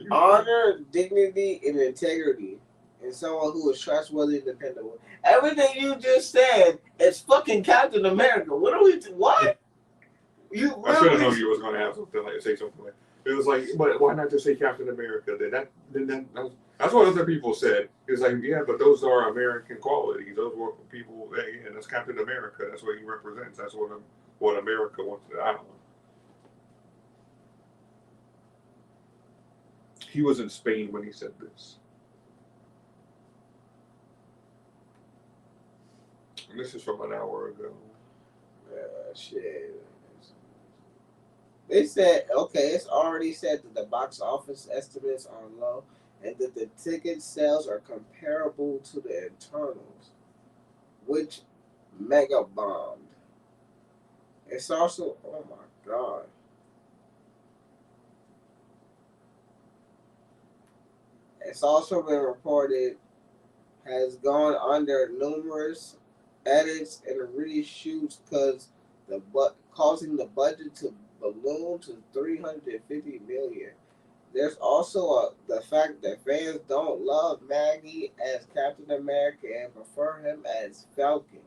Honor, dignity, and integrity, and someone who is trustworthy and dependable. Everything you just said is fucking Captain America. What are we? What? You really? I should have known you was gonna have something like say something like. It was like, but why not just say Captain America? That's what other people said. It's like, yeah, but those are American qualities. Those were people. Yeah, that's Captain America. That's what he represents. That's what America wants to. I don't know. He was in Spain when he said this. And this is from an hour ago. Shit. They said, okay, it's already said that the box office estimates are low and that the ticket sales are comparable to the internals, which mega bombed. It's also, oh my God. It's also been reported has gone under numerous edits and reshoots causing the budget to balloon to $350 million. There's also the fact that fans don't love Maggie as Captain America and prefer him as Falcon.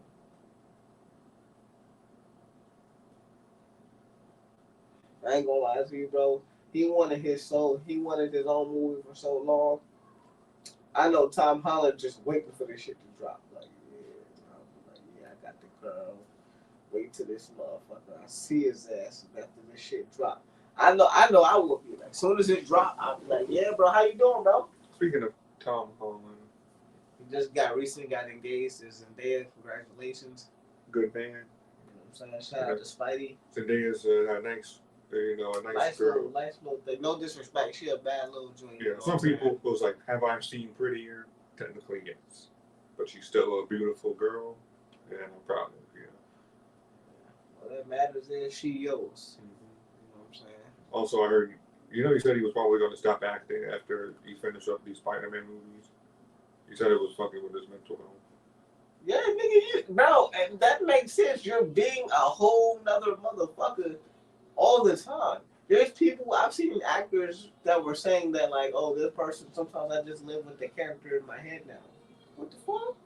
I ain't gonna lie to you, bro. He wanted his own movie for so long. I know Tom Holland just waiting for this shit to drop. I got the girl. Wait till this motherfucker. I see his ass after this shit drop. I know I will be like, as soon as it drop, I'll be like, yeah, bro, how you doing, bro? Speaking of Tom Holland. He just recently got engaged to Zendaya. Congratulations. Good man. You know what I'm saying? Shout out to Spidey. Zendaya's a nice girl. Nice little thing. No disrespect. She a bad little joint. Yeah, some people was like, have I seen prettier? Technically, yes. But she's still a beautiful girl, and I'm proud of her. What that matters is she yours. Mm-hmm. You know what I'm saying? Also, I heard, he said he was probably going to stop acting after he finished up these Spider-Man movies. He said it was fucking with his mental health. Yeah, nigga, bro, and that makes sense. You're being a whole nother motherfucker all the time. There's people, I've seen actors that were saying that, like, oh, this person, sometimes I just live with the character in my head now. What the fuck?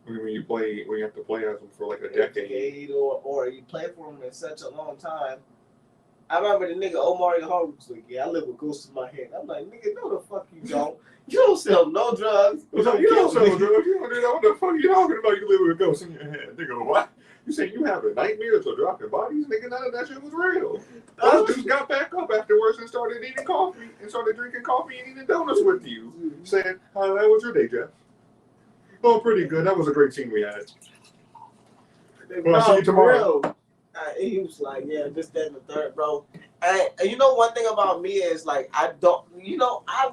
I mean, when you have to play as them for like a decade. Or you play for them in such a long time. I remember the nigga Omari Hardwick was like, yeah, I live with ghosts in my head. I'm like, nigga, no the fuck you don't. You don't sell no drugs. You don't sell drugs. You don't do that. What the fuck are you talking about? You live with a ghost in your head. Nigga, what? You saying you having nightmares or dropping bodies? Nigga, none of that shit was real. Those dudes got back up afterwards and started eating coffee and started drinking coffee and eating donuts with you. Saying, how was your day, Jeff? Oh, pretty good. That was a great scene we had. Well, I'll see you tomorrow. He was like, yeah, this, that, and the third, bro. And you know, one thing about me is, like, I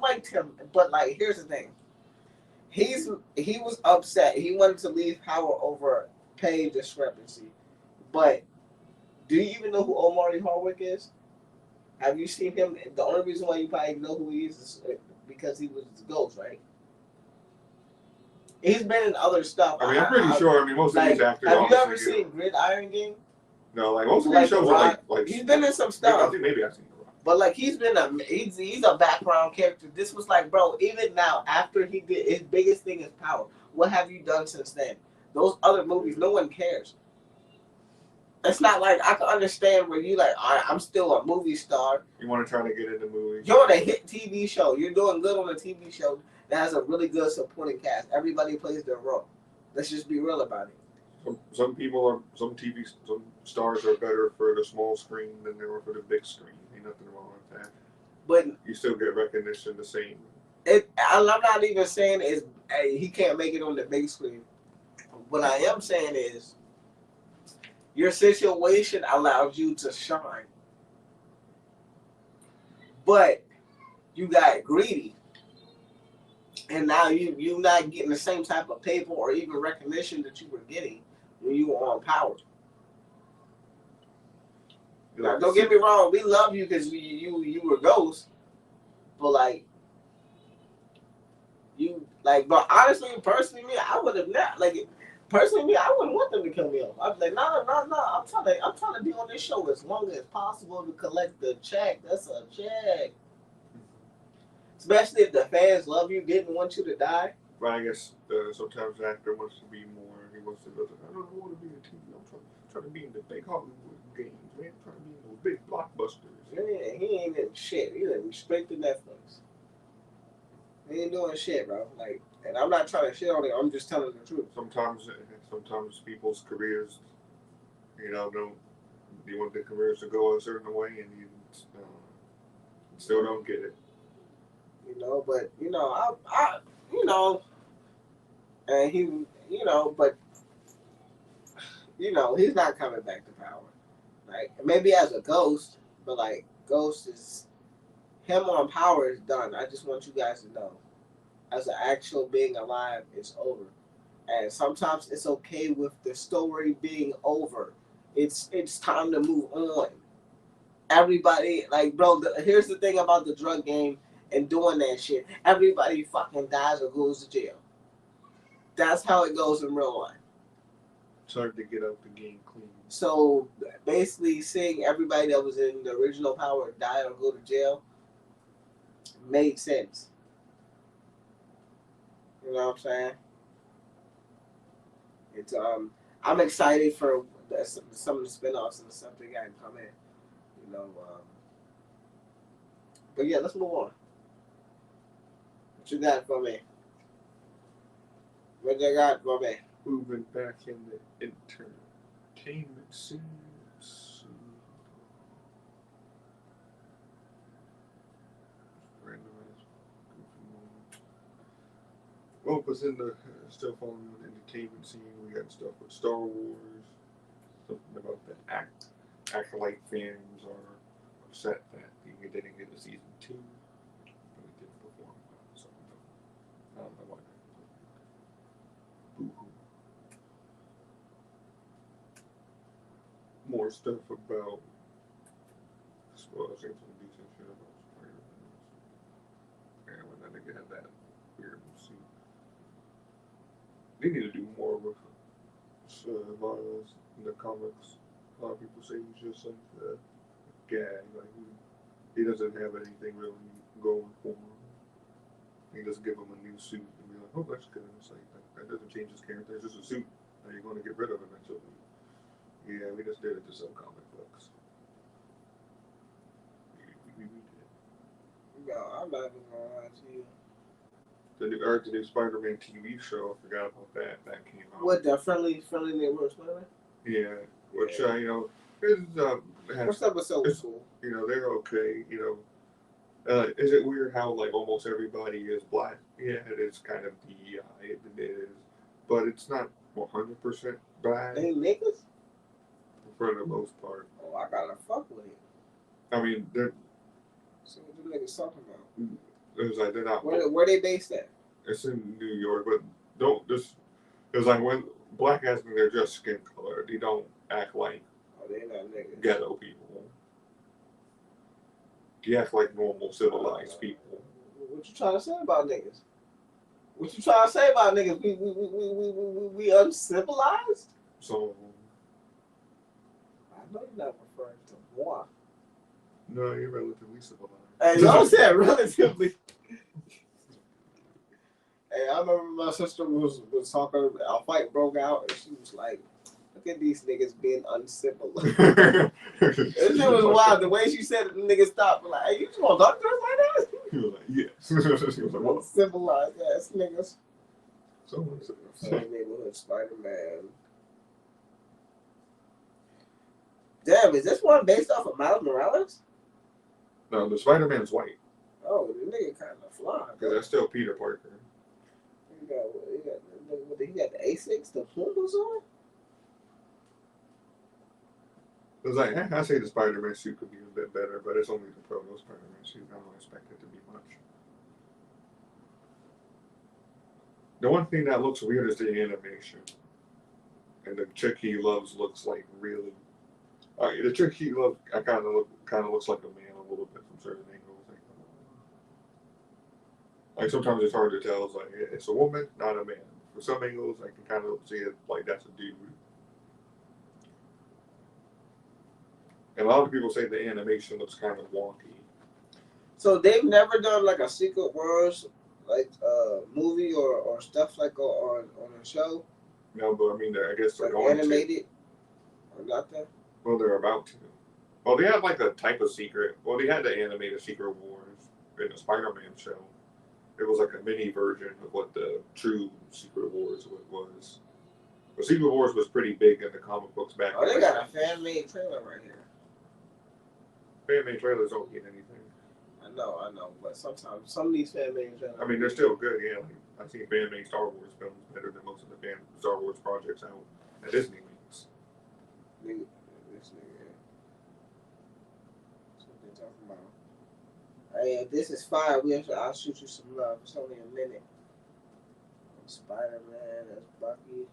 liked him, but, like, here's the thing. He was upset. He wanted to leave power over pay discrepancy. But do you even know who Omari Hardwick is? Have you seen him? The only reason why you probably know who he is because he was the ghost, right? He's been in other stuff. I mean, I'm pretty sure. I mean, most of these actors. Have you ever seen Gridiron Gang? No, like most of these shows are like he's been in some stuff. I think maybe I've seen it. But like he's a background character. This was like, bro, even now after he did his biggest thing is power. What have you done since then? Those other movies, no one cares. It's not like I can understand where you like, all right, I'm still a movie star. You want to try to get into movies. You're on a hit TV show. You're doing good on a TV show that has a really good supporting cast. Everybody plays their role. Let's just be real about it. Some stars are better for the small screen than they were for the big screen. Ain't nothing wrong with that. But you still get recognition the same. I'm not even saying is he can't make it on the big screen. What I am saying is your situation allowed you to shine. But you got greedy. And now you're not getting the same type of paper or even recognition that you were getting when you were on power. Now, don't get me wrong, we love you because you were Ghost, but but honestly, personally, me, I would have not personally, me, I wouldn't want them to kill me off. I'd be like, no, I'm trying to be on this show as long as possible to collect the check. That's a check. Especially if the fans love you, didn't want you to die. But I guess sometimes the actor wants to be more. He wants to go. I don't want to be in TV. I'm trying to be in the big Hollywood games, man. I'm trying to be in those big blockbusters. Yeah, he ain't in shit. He went straight to Netflix. He ain't doing shit, bro. And I'm not trying to shit on it. I'm just telling the truth. Sometimes people's careers, don't. You want their careers to go a certain way, and you still don't get it. But and he, but he's not coming back to power. Maybe as a ghost, but Ghost is him on power is done. I just want you guys to know, as an actual being alive, it's over. And sometimes it's okay with the story being over. It's time to move on. Everybody, bro, here's the thing about the drug game and doing that shit. Everybody fucking dies or goes to jail. That's how it goes in real life. It's hard to get out the game clean. So basically, seeing everybody that was in the original power die or go to jail made sense. You know what I'm saying? It's I'm excited for some of the spinoffs and stuff that got to come in. But yeah, let's move on. What you got for me? What you got for me? Moving back in the entertainment scenes. Well, because in the still following on the entertainment scene, we got stuff with Star Wars. Something about the Acolyte fans are upset that they didn't get a season 2. But it didn't perform well. So I don't know why. Boo-hoo. More stuff about. Well, I think some decent shit about Spider-Man. And when that nigga had that weird suit. They need to do more with Miles in the comics. A lot of people say he's just like a gag. He doesn't have anything really going for him. He just give him a new suit and be like, oh, that's good. It's like, that doesn't change his character. It's just a suit. Now you're going to get rid of him eventually. Yeah, we just did it to some comic books. I'm not even gonna lie to you. The new Spider-Man TV show. I forgot about that. That came out. What the friendly neighborhood Spider-Man? Yeah, which Yeah. you know is First episode was cool. you know they're okay. You know, is it weird how like almost everybody is black? Yeah, it is kind of DEI. It is, but it's not 100% bad They niggas? for the most part. Oh, I gotta fuck with it. I mean, they're See what the niggas talking about. it's like they're not. Where they based at? It's in New York, but don't just. It's like when black guys, they're just skin color. They don't act like Oh, they not niggas. ghetto people. They act like normal, civilized people. What you trying to say about niggas? What you trying to say about niggas? We uncivilized? So I know you're not referring to moi. no, you're relatively civilized. Hey, y'all said relatively. Hey, I remember my sister was talking. A fight broke out, and she was like, "Look at these niggas being uncivilized." This shit was wild. The way she said it, the niggas stopped. Like, "Hey, you just gonna talk to us like that?" He was like, yes. He was like, what? Uncivilized ass niggas. Someone said, Friendly neighborhood Spider-Man. Damn, is this one based off of Miles Morales? no, the Spider-Man's white Oh, the nigga kind of fly. because that's still Peter Parker. He got the A6, the Pumas on? It was like, I say the Spider-Man suit could be a bit better, but it's only the proto Spider-Man suit. I don't expect it to be much. The one thing that looks weird is the animation. And the chick he loves looks like really. The chick he loves, I kind of looks like a man a little bit from certain angles. Like sometimes it's hard to tell. It's like it's a woman, not a man. For some angles, I can kind of see it like that's a dude. And a lot of people say the animation looks kind of wonky. So they've never done like a Secret Wars like movie or stuff like on a show? No, but I mean, I guess they're Like going animated or nothing? Well, they're about to. Well, they had like a type of secret. Well, they had to animate a Secret Wars in the Spider-Man show. It was like a mini version of what the true Secret Wars was. But Secret Wars was pretty big in the comic books back Oh, then. they got a fan-made trailer right here. Fan-made trailers don't mean anything. I know, but sometimes some of these fan-made trailers. I mean, they're still good, yeah. Like, I've seen fan-made Star Wars films better than most of the Star Wars projects out at Disney makes. This nigga. That's what they're talking about. Hey, if this is fire, I'll shoot you some love. It's only a minute. Spider-Man, that's Bucky.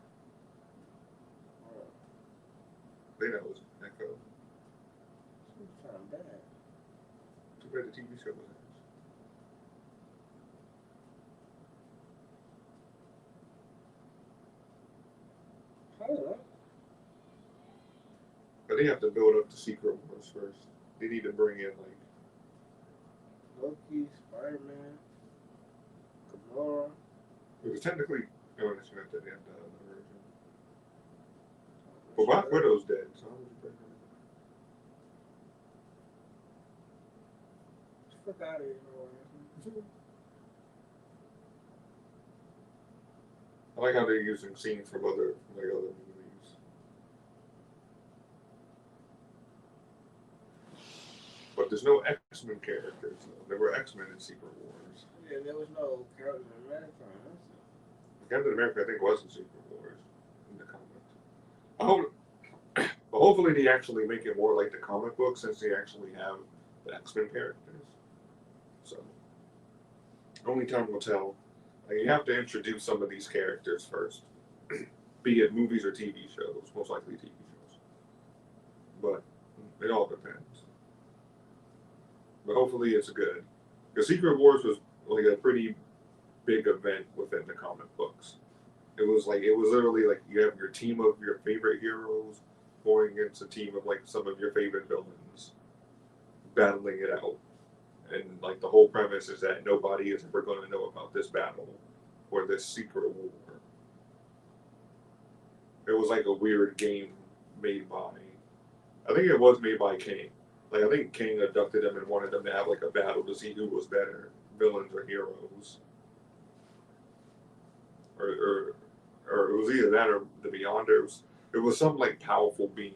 They know it was Echo. It's kind of bad. Too bad the TV show was ass. I don't know. But they have to build up the Secret Wars first. They need to bring in like Loki, Spider-Man, Gamora. because technically, no, it's not that they have the other version. But Black Widow's dead, so how would you bring her in? Fuck out of here, I like how they're using scenes from other movies. But there's no X-Men characters. There were X-Men in Secret Wars. Yeah, there was no Captain America. Captain America, I think, was in Secret Wars in the comics. I hope, but hopefully they actually make it more like the comic book since they actually have the X-Men characters. So, only time will tell. Like, you have to introduce some of these characters first, be it movies or TV shows, most likely TV shows. But it all depends. But hopefully it's good. Because Secret Wars was like a pretty big event within the comic books. It was literally like you have your team of your favorite heroes going against a team of like some of your favorite villains, battling it out. And like the whole premise is that nobody is ever going to know about this battle or this secret war. It was like a weird game made by, I think it was made by King. Like I think King abducted them and wanted them to have like a battle to see who was better, villains or heroes. Or it was either that or the Beyonder. It was some like powerful being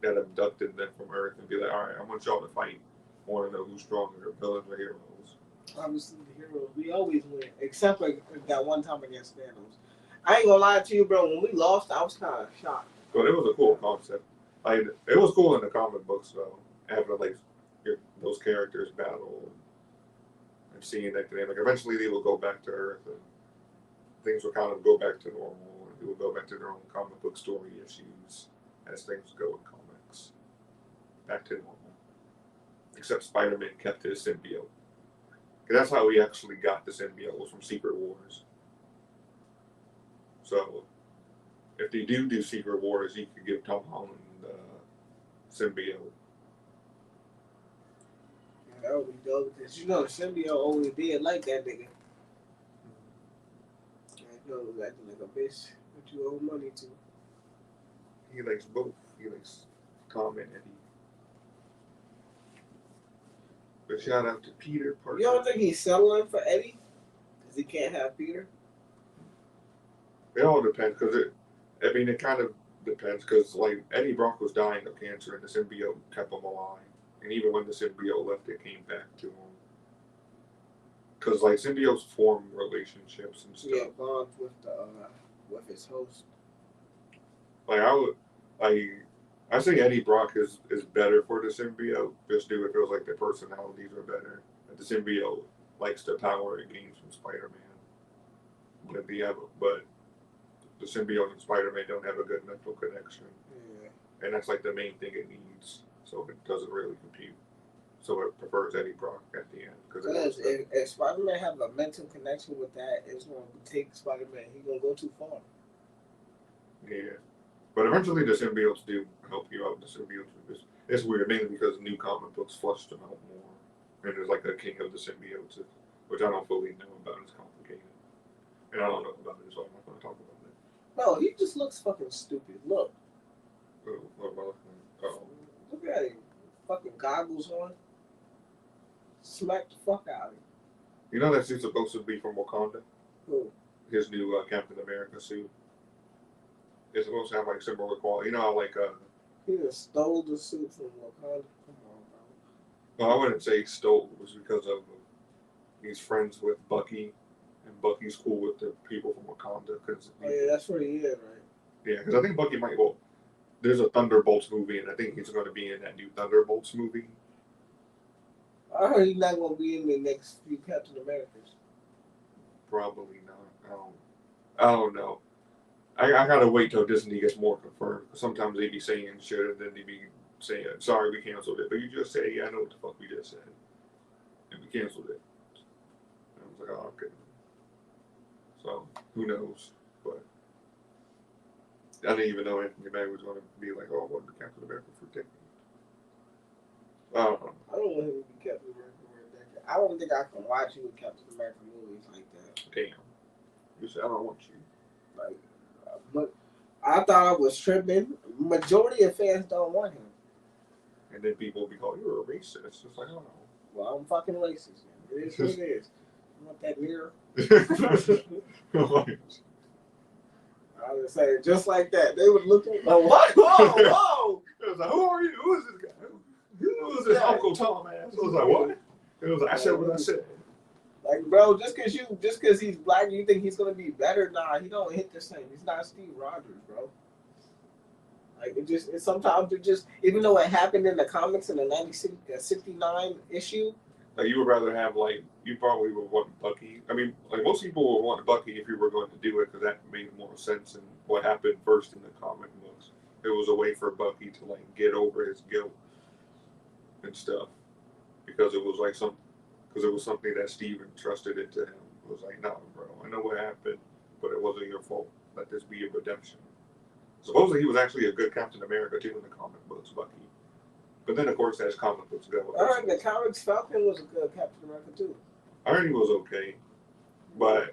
that abducted them from Earth and be like, all right, I want y'all to fight. I want to know who's stronger, villains or heroes. Obviously, the heroes, we always win, except for that one time against Thanos. I ain't gonna lie to you, bro. When we lost, I was kind of shocked. But it was a cool concept. Like it was cool in the comic books though, having like those characters battle and seeing that they like eventually they will go back to Earth and things will kind of go back to normal and they will go back to their own comic book story issues as things go in comics. Back to normal. Except Spider-Man kept his symbiote. Because that's how we actually got the symbiote, was from Secret Wars. So, if they do Secret Wars, you could give Tom Holland symbiote. Yeah, that would be dope. Because you know the symbiote always did like that nigga. You know, was acting like a bitch that you owe money to. He likes both. He likes Tom and Eddie. But shout out to Peter Parker. You don't think he's settling for Eddie? Because he can't have Peter? It all depends, because it kind of depends, because like Eddie Brock was dying of cancer and the symbiote kept him alive. And even when the symbiote left, it came back to him. Because like symbiotes form relationships and stuff. Yeah, bonds with his host. Like I say Eddie Brock is better for the symbiote, just due it feels like their personalities are better. But the symbiote likes the power it gains from Spider-Man. But the symbiote and Spider-Man don't have a good mental connection. Yeah. And that's like the main thing it needs. So it doesn't really compute. So it prefers Eddie Brock at the end. Because if Spider-Man have a mental connection with that, it's going to take Spider-Man. He's going to go too far. Yeah. But eventually the symbiotes do help you out. The symbiotes, it's weird, mainly because new comic books flushed them out more. And there's like a king of the symbiotes, which I don't fully know about. It's complicated. And I don't know about it, so I'm not going to talk about it. No, he just looks fucking stupid. Look. Look at him. Fucking goggles on. Smack the fuck out of him. You know that suit's supposed to be from Wakanda? Who? His new Captain America suit. It's supposed to have like similar quality. You know how like he just stole the suit from Wakanda. Come on, bro. No, I wouldn't say he stole. It was because of he's friends with Bucky, and Bucky's cool with the people from Wakanda. Yeah, that's what he is, right? Yeah, because I think Bucky might. Well, there's a Thunderbolts movie, and I think he's going to be in that new Thunderbolts movie. I heard he's not going to be in the next few Captain Americas. Probably not. I don't know. I gotta wait till Disney gets more confirmed. Sometimes they be saying shit and then they be saying, sorry, we canceled it. But you just say, yeah, I know what the fuck we just said. And we canceled it. And I was like, oh, okay. So, who knows? But I didn't even know Anthony Mackie was going to be like, oh, I want to be Captain America for a decade. I don't know. I don't want him to be Captain America for a decade. I don't think I can watch you with Captain America movies like that. Damn. You said, I don't want you. Like, but I thought I was tripping. Majority of fans don't want him. And then people will be called, you're a racist. It's like, oh. Well, I'm fucking racist. It is what it is. You want that mirror? I would say just like that. They would look at like, what? Whoa! It was like, who are you? Who is this guy? Who is this Uncle Tom ass? It was like, what? It was like, I said what I said. Like, bro, just cause he's black, you think he's gonna be better? Nah, he don't hit the same. He's not Steve Rogers, bro. Like sometimes even though it happened in the comics in the 69 issue. Like you would rather have you probably would want Bucky. I mean, like most people would want Bucky if you were going to do it because that made more sense in what happened first in the comic books. It was a way for Bucky to get over his guilt and stuff because it was something that Steve entrusted into him. It was like, no, bro, I know what happened, but it wasn't your fault. Let this be a redemption. Supposedly he was actually a good Captain America too in the comic books, Bucky. But then of course as comic books go. I heard the comics Falcon was a good Captain America too. I heard he was okay, but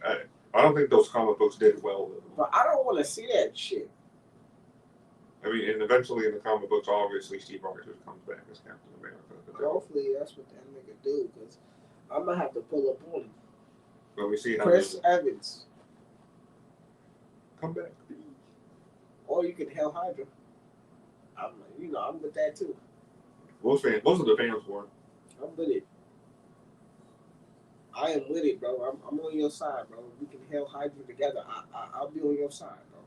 I don't think those comic books did well though. But I don't want to see that shit. I mean, in eventually in the comic books, obviously Steve Rogers comes back as Captain America. Hopefully that's what that nigga do, because I'm gonna have to pull up on him. But we see how Chris Evans, come back. or you could Hell Hydra. I'm with that too. Most of the fans were. I'm with it. I am with it, bro. I'm on your side, bro. We can Hell Hydra together. I'll be on your side, bro.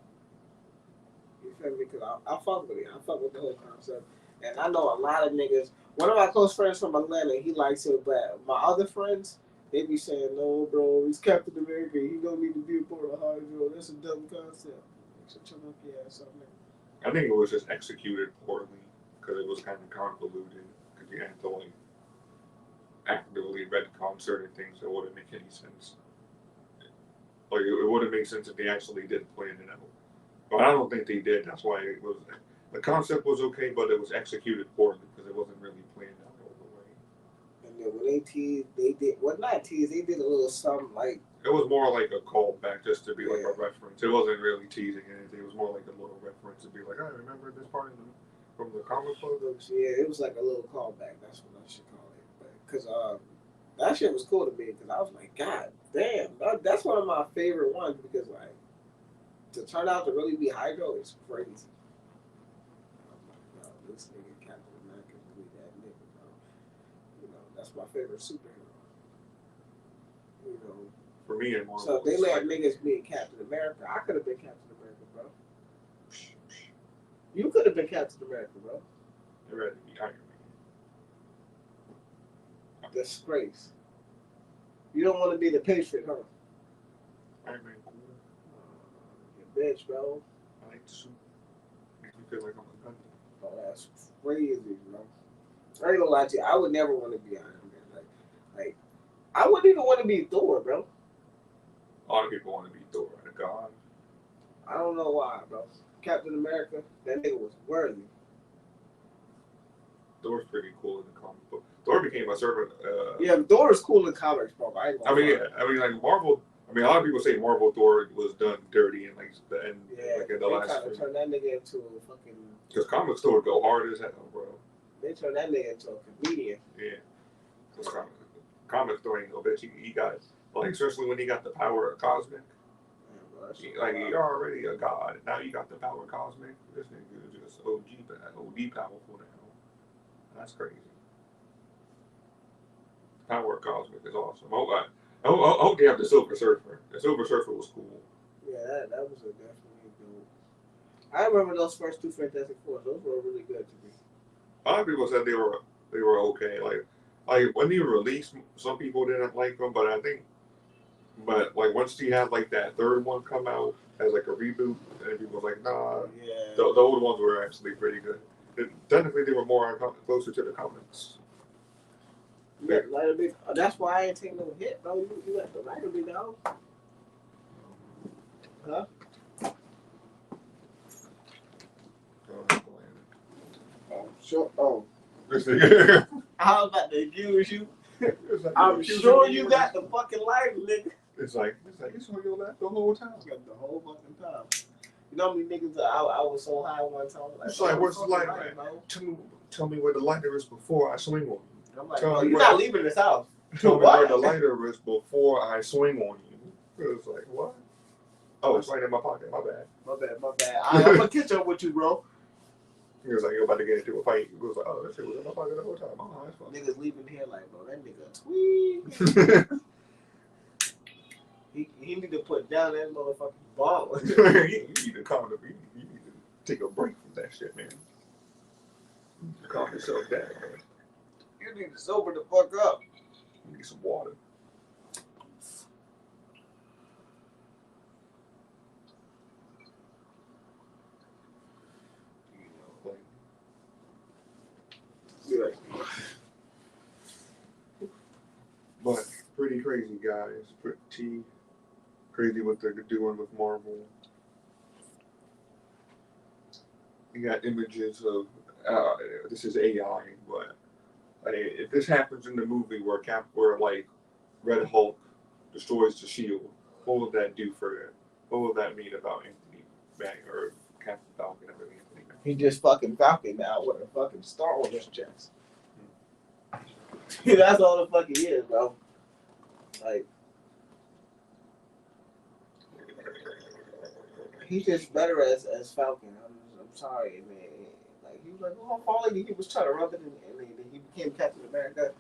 You feel me? Because I fuck with it. I fuck with the whole concept. And I know a lot of niggas. One of my close friends from Atlanta, he likes it, but my other friends, they be saying, no, bro, he's Captain America. He don't need to be a part of Hydra. That's a dumb concept. So chill up your ass up, nigga. I think it was just executed poorly because it was kind of convoluted because you had to like actively retcon certain things that wouldn't make any sense. Like it wouldn't make sense if they actually did plan it out. But I don't think they did. That's why it was. The concept was okay, but it was executed poorly because it wasn't really planned out all the way. And then when they teased, they did, well, not teased, they did a little something like. It was more like a callback just to be like a reference. It wasn't really teasing anything. It was more like a little reference to be like, I remember this part from the comic book. Yeah, it was like a little callback. That's what I should call it. Because that shit was cool to me because I was like, God damn. That's one of my favorite ones because, like, to turn out to really be Hydra is crazy. This nigga Captain America really that nigga, bro. You know, that's my favorite superhero. You know. For me and Marvel. So if they let niggas be Captain America, I could have been Captain America, bro. You could have been Captain America, bro. They're ready to be Iron Man. Disgrace. You don't want to be the Patriot, huh? Iron Man cool. You bitch, bro. I like the suit. Makes me feel like I'm a gun. Oh, that's crazy, bro. I ain't gonna lie to you. I would never want to be Iron Man. Like, I wouldn't even want to be Thor, bro. A lot of people want to be Thor, a god. I don't know why, bro. Captain America, that nigga was worthy. Thor's pretty cool in the comic book. Thor became a servant. Yeah, Thor is cool in comics, bro. I mean, like Marvel. I mean, a lot of people say Marvel Thor was done dirty in like the end, like in the last. They turned that nigga into a fucking. Because comics Thor go hard as hell, bro. They turned that nigga into a comedian. Yeah. Because comics Thor ain't no bitch. He got like especially when he got the power of cosmic. Like you're already a god. Now you got the power of cosmic. This nigga is just OD powerful now. That's crazy. Power of cosmic is awesome. I hope they have the Silver Surfer. The Silver Surfer was cool. Yeah, that was a definitely dope. I remember those first two Fantastic Fours. Those were really good to me. A lot of people said they were okay. Like when they released, some people didn't like them, but like once he had like that third one come out as like a reboot, and people was like, nah. Yeah. The old ones were actually pretty good. Technically, they were more closer to the comics. Yeah, that's why I ain't taking no hit, bro. You let the lighter be down. Huh? Oh, sure. Oh. I was about to accuse you. I'm sure you got the fucking lighter, nigga. It's like it's on your lap the whole time. The whole fucking time. You know how many niggas I was so high one time. Like, it's like, where's the lighter, bro? Tell me where the lighter is before I swing on you. I'm like, bro, you're not leaving this house. Tell me where the lighter is before I swing on you. It's like, what? Oh, it's right in my pocket. My bad. My bad. I'm gonna catch up with you, bro. He was like, you're about to get into a fight. He was like, oh, that shit was in my pocket the whole time. Oh, that's fine. Niggas leaving here like, bro, that nigga tweet. He need to put down that motherfucking ball. You need to calm the beat. You need to take a break from that shit, man. You need to calm yourself down, man. You need to sober the fuck up. You need some water. But pretty crazy, guys. Pretty crazy what they're doing with Marvel. You got images of this is AI, but if this happens in the movie where like Red Hulk destroys the Shield, what would that do for it? What would that mean about Anthony Mackie or Captain Falcon? Anthony Mackie? He just fucking Falcon now with a fucking star on his chest. That's all the fuck he is, bro. Like, he's just better as Falcon. I'm sorry, man. Like, he was like, oh, I'm falling. He was trying to rub it in, and then he became Captain America.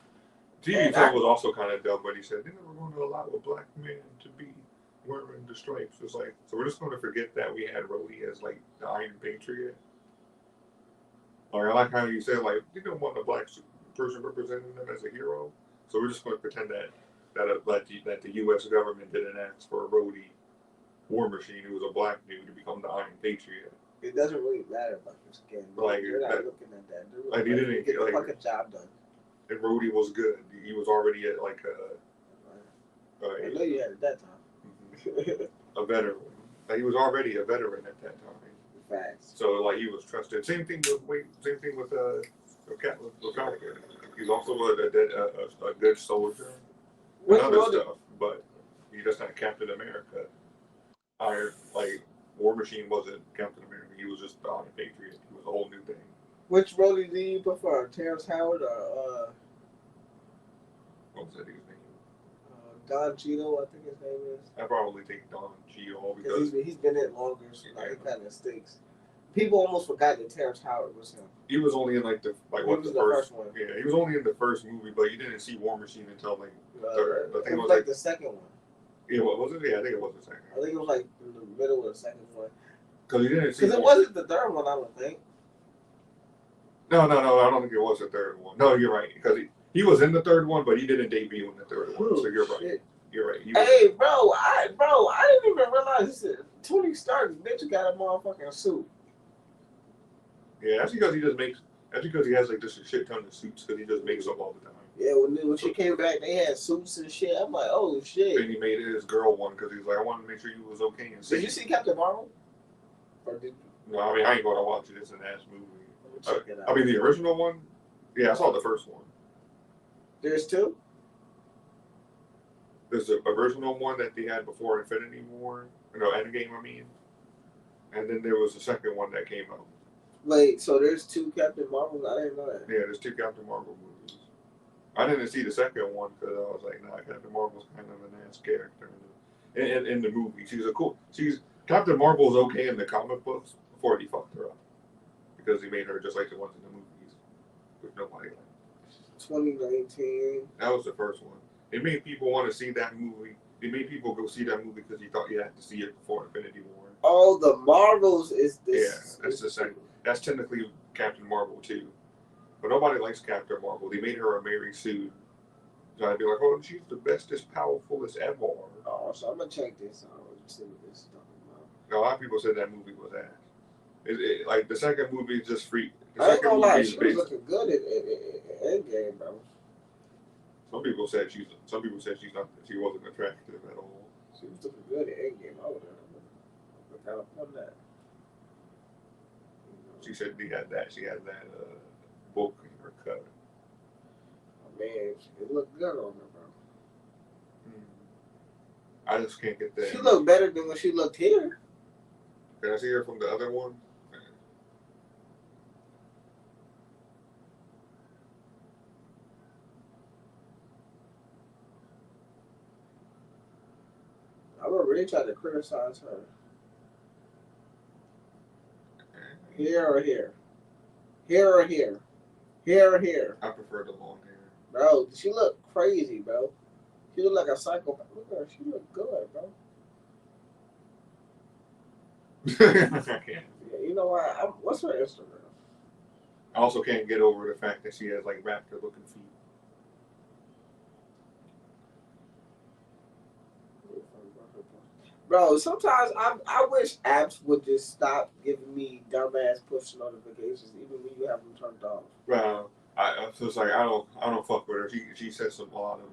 TV Talk was also kind of dumb, but he said, they're never going to allow a black man to be wearing the stripes. It's like, so we're just going to forget that we had Rhodey as, like, the Iron Patriot. Like, I like how you said, like, you don't want a black person representing them as a hero. So we're just going to pretend that the U.S. government didn't ask for a Rhodey War Machine who was a black dude to become the Iron Patriot. It doesn't really matter about his skin. Like, you're not looking at that. Like, he didn't get the like, fucking job done. And Rhodey was good. He was already at, like, I know you had it that time. a veteran. Like, he was already a veteran at that time. Facts. So, like, he was trusted. Same thing with Falcon. He's also a good soldier and other stuff, but he just not Captain America. War Machine wasn't Captain America. He was just the Iron Patriot. He was a whole new thing. Which Rhodey do you prefer, Terrence Howard or What was that dude's name? Don Cheadle? I think his name is. I probably take Don Cheadle because he's been in longer, so like it kind of stinks. People almost forgot that Terrence Howard was him. he was only in the first one. Yeah, he was only in the first movie, but you didn't see War Machine until like the third. I think it was like the second one. Yeah, what was it? Yeah, I think it was the second. I think it was like in the middle of the second one. Because you didn't see. Because it wasn't the third one, I don't think. No, I don't think it was the third one. No, you're right. Because he was in the third one, but he didn't debut in the third one. So you're right. You're right. Hey, bro, I didn't even realize this. Tony Stark's bitch got a motherfucking suit. Yeah, that's because he just makes. That's because he has like just a shit ton of suits because he just makes them all the time. Yeah, when she came back, they had suits and shit. I'm like, oh shit. And he made his girl one because he's like, I want to make sure you was okay and safe. Did you see Captain Marvel? Or did you? No, I mean I ain't gonna watch it. It's an ass movie. Check it out. I mean the original one. Yeah, I saw the first one. There's two? There's the original one that they had before Infinity War. No, Endgame, I mean. And then there was a second one that came out. Wait, so there's two Captain Marvels? I didn't know that. Yeah, there's two Captain Marvel movies. I didn't see the second one because I was like, nah, Captain Marvel's kind of an ass character in the movie. Captain Marvel's okay in the comic books before he fucked her up. Because he made her just like the ones in the movies. With nobody like 2019. That was the first one. It made people want to see that movie. It made people go see that movie because he thought you had to see it before Infinity War. Oh, the Marvels is this. Yeah, that's the second. That's technically Captain Marvel too. But nobody likes Captain Marvel. They made her a Mary Sue. So I'd be like, oh, she's the bestest, powerfulest ever. Oh, so I'm going to check this out and see what this is talking about. A lot of people said that movie was ass. Like, the second movie is just free. I ain't gonna lie, she was looking good in Endgame, bro. Some people said she wasn't attractive at all. She was looking good in Endgame. I would have kind of fun that. She said she had that book in her cut. Oh, man, it looked good on her, bro. I just can't get that. She looked better than when she looked here. Can I see her from the other one? I'm gonna really try to criticize her. Here or here? Here or here? Here or here? I prefer the long hair. Bro, she look crazy, bro. She look like a psychopath. Look at her. She look good, bro. I can't. Yeah, you know what? What's her Instagram? I also can't get over the fact that she has like raptor looking feet. Bro, sometimes I wish apps would just stop giving me dumbass push notifications, even when you have them turned off. Well, I just like I don't fuck with her. She says a lot of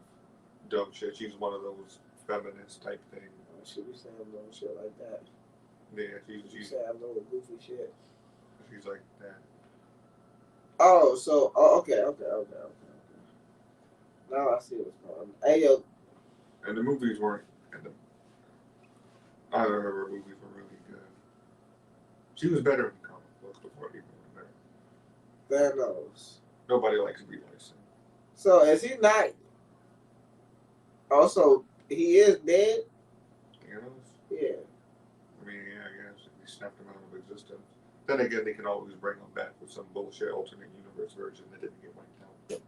dumb shit. She's one of those feminist type things. She be saying little shit like that. Yeah, She saying little goofy shit. She's like that. Oh, so okay. Now I see what's going on. Hey yo. And the movies weren't. Either of her movies were really good. She was better in the comic books. books before they went there. Thanos. Nobody likes Brie Larson. So is he not? Also, he is dead. Thanos? Yeah. I mean, yeah, I guess he snapped him out of existence. Then again, they can always bring him back with some bullshit alternate universe version that didn't get wiped out.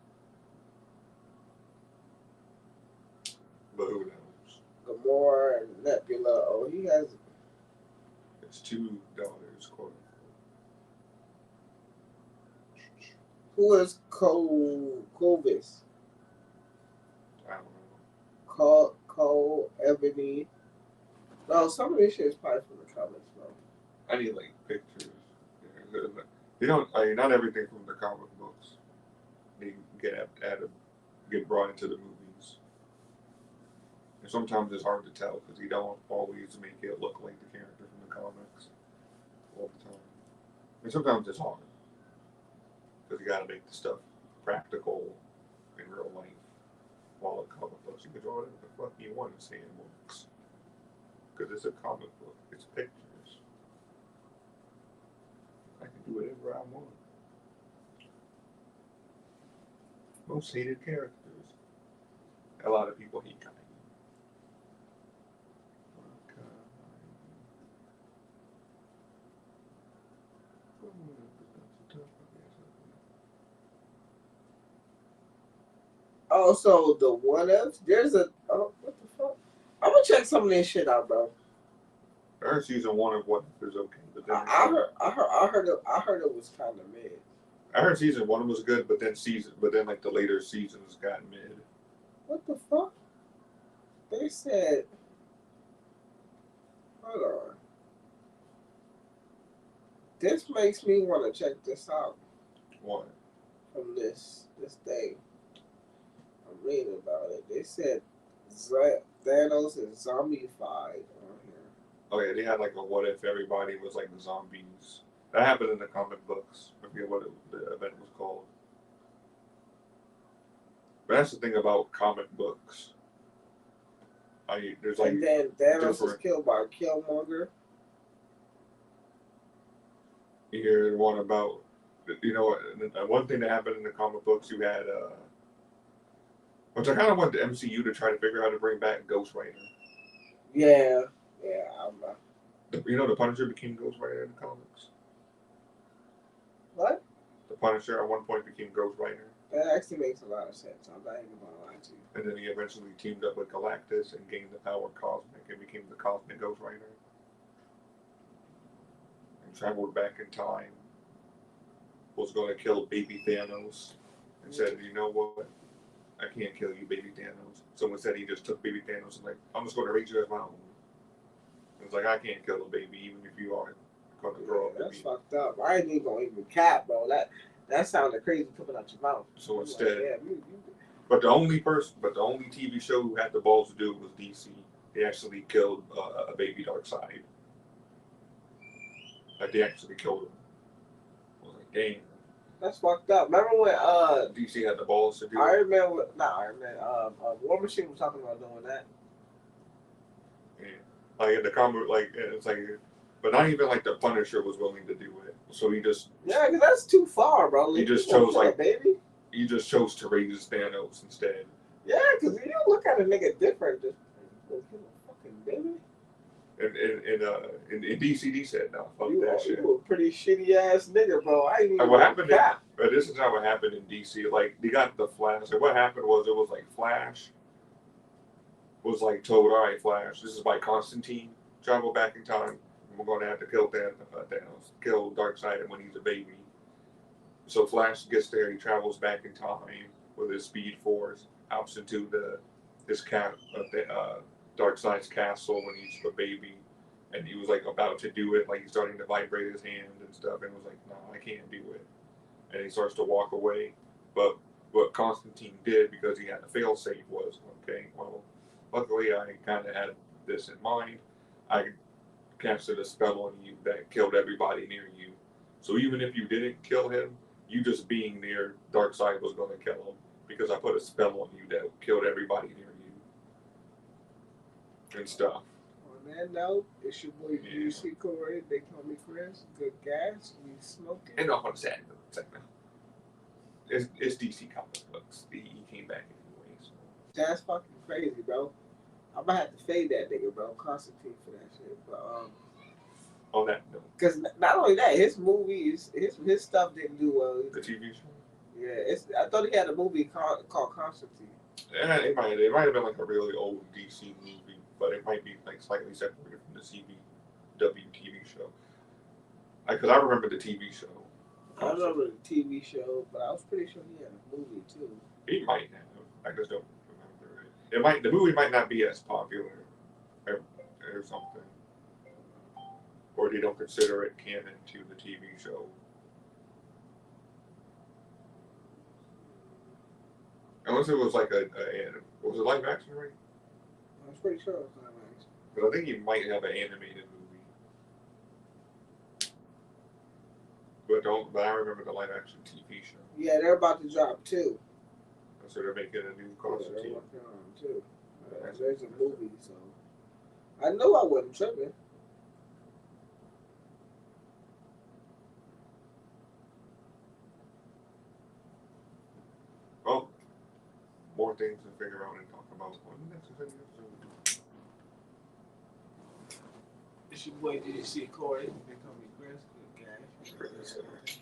But who knows? Gamora and Nebula. Oh, he has. It's 2 daughters, quote unquote. Who is Clovis? I don't know. Cole Ebony. No, some of this shit is probably from the comics, bro. I need like pictures. Yeah, they don't. I mean, not everything from the comic books. They get added, get brought into the movies. And sometimes it's hard to tell because you don't always make it look like the character from the comics all the time. And sometimes it's hard because you got to make the stuff practical in real life. While a comic books, you can draw whatever the fuck you want in sandbox. Because it's a comic book, it's pictures. I can do whatever I want. Most hated characters. A lot of people hate Kai. Also, the What If. There's a. Oh, what the fuck? I'm gonna check some of this shit out, bro. I heard season 1 of What If is okay, but then I heard it was kind of mid. I heard season 1 was good, but then like the later seasons got mid. What the fuck? They said. Hold on. This makes me want to check this out. What? From this thing. I'm reading about it. They said Thanos is zombified on here. Oh yeah, they had like a what if everybody was like zombies. That happened in the comic books. I forget what the event was called. But that's the thing about comic books. There's like and then Thanos is different. killed by Killmonger. You hear one about, one thing that happened in the comic books. You had, which I kind of want the MCU to try to figure out how to bring back Ghost Rider. Yeah. The Punisher became Ghost Rider in the comics. What? The Punisher at one point became Ghost Rider. That actually makes a lot of sense. I'm not even gonna lie to you. And then he eventually teamed up with Galactus and gained the power Cosmic and became the Cosmic Ghost Rider. And traveled back in time. Was going to kill baby Thanos. And said, you know what? I can't kill you, baby Thanos. Someone said he just took baby Thanos and like, I'm just going to raise you as my own. It's like, I can't kill a baby even if you are going to grow up. That's fucked up. I ain't even gonna even cap, bro. That sounded crazy coming out your mouth. So instead, like, yeah, but the only TV show who had the balls to do it was DC. They actually killed a baby Darkseid. Like they actually killed him. I was like, damn. That's fucked up. Remember when DC had the balls to do Iron Man, War Machine was talking about doing that. Yeah. Like in the comic, like it's like, but not even like the Punisher was willing to do it. So he just because that's too far, bro. He just chose like baby. He just chose to raise Thanos instead. Yeah, because you don't look at a nigga different. Just fucking baby. In DC said no, fuck that shit. You a pretty shitty ass nigga, bro. I ain't even what happened? But this is not what happened in DC. Like they got the Flash. And what happened was it was like Flash was like told, all right, Flash, this is by Constantine. Travel back in time. We're going to have to kill Thanos, kill Darkseid when he's a baby. So Flash gets there. He travels back in time with his Speed Force, hops into Darkseid's castle when he's a baby, and he was like about to do it, like he's starting to vibrate his hand and stuff, and was like, no, I can't do it. And he starts to walk away. But what Constantine did, because he had a failsafe, was, okay, well, luckily I kind of had this in mind. I casted a spell on you that killed everybody near you. So even if you didn't kill him, you just being near Darkseid was going to kill him, because I put a spell on you that killed everybody near you and stuff. Man, no, it's your boy UC Corey. They call me Chris. Good gas, we smoking. And off on the side note, second. It's DC comic books. He came back anyways. That's fucking crazy, bro. I'm gonna have to fade that nigga, bro. Constantine for that shit. But On that note, because not only that, his movies, his stuff didn't do well. the TV show. Yeah, I thought he had a movie called Constantine. Yeah, it might have been like a really old DC movie, but it might be like slightly separated from the CW TV show. Because I remember the TV show. I remember the TV show, but I was pretty sure he had a movie too. He might have. I just don't remember it. The movie might not be as popular or something, or they don't consider it canon to the TV show. Unless it was like was it live action, right? I was pretty sure it was live action. But I think you might have an animated movie. But I remember the live action TV show. Yeah, they're about to drop too. So they're making a new Constantine. They're working on too. There's a movie, so I know I wasn't tripping. Well, more things to figure out and talk about on the next episode. It's your boy DC Corey. They call me Chris. Good guy.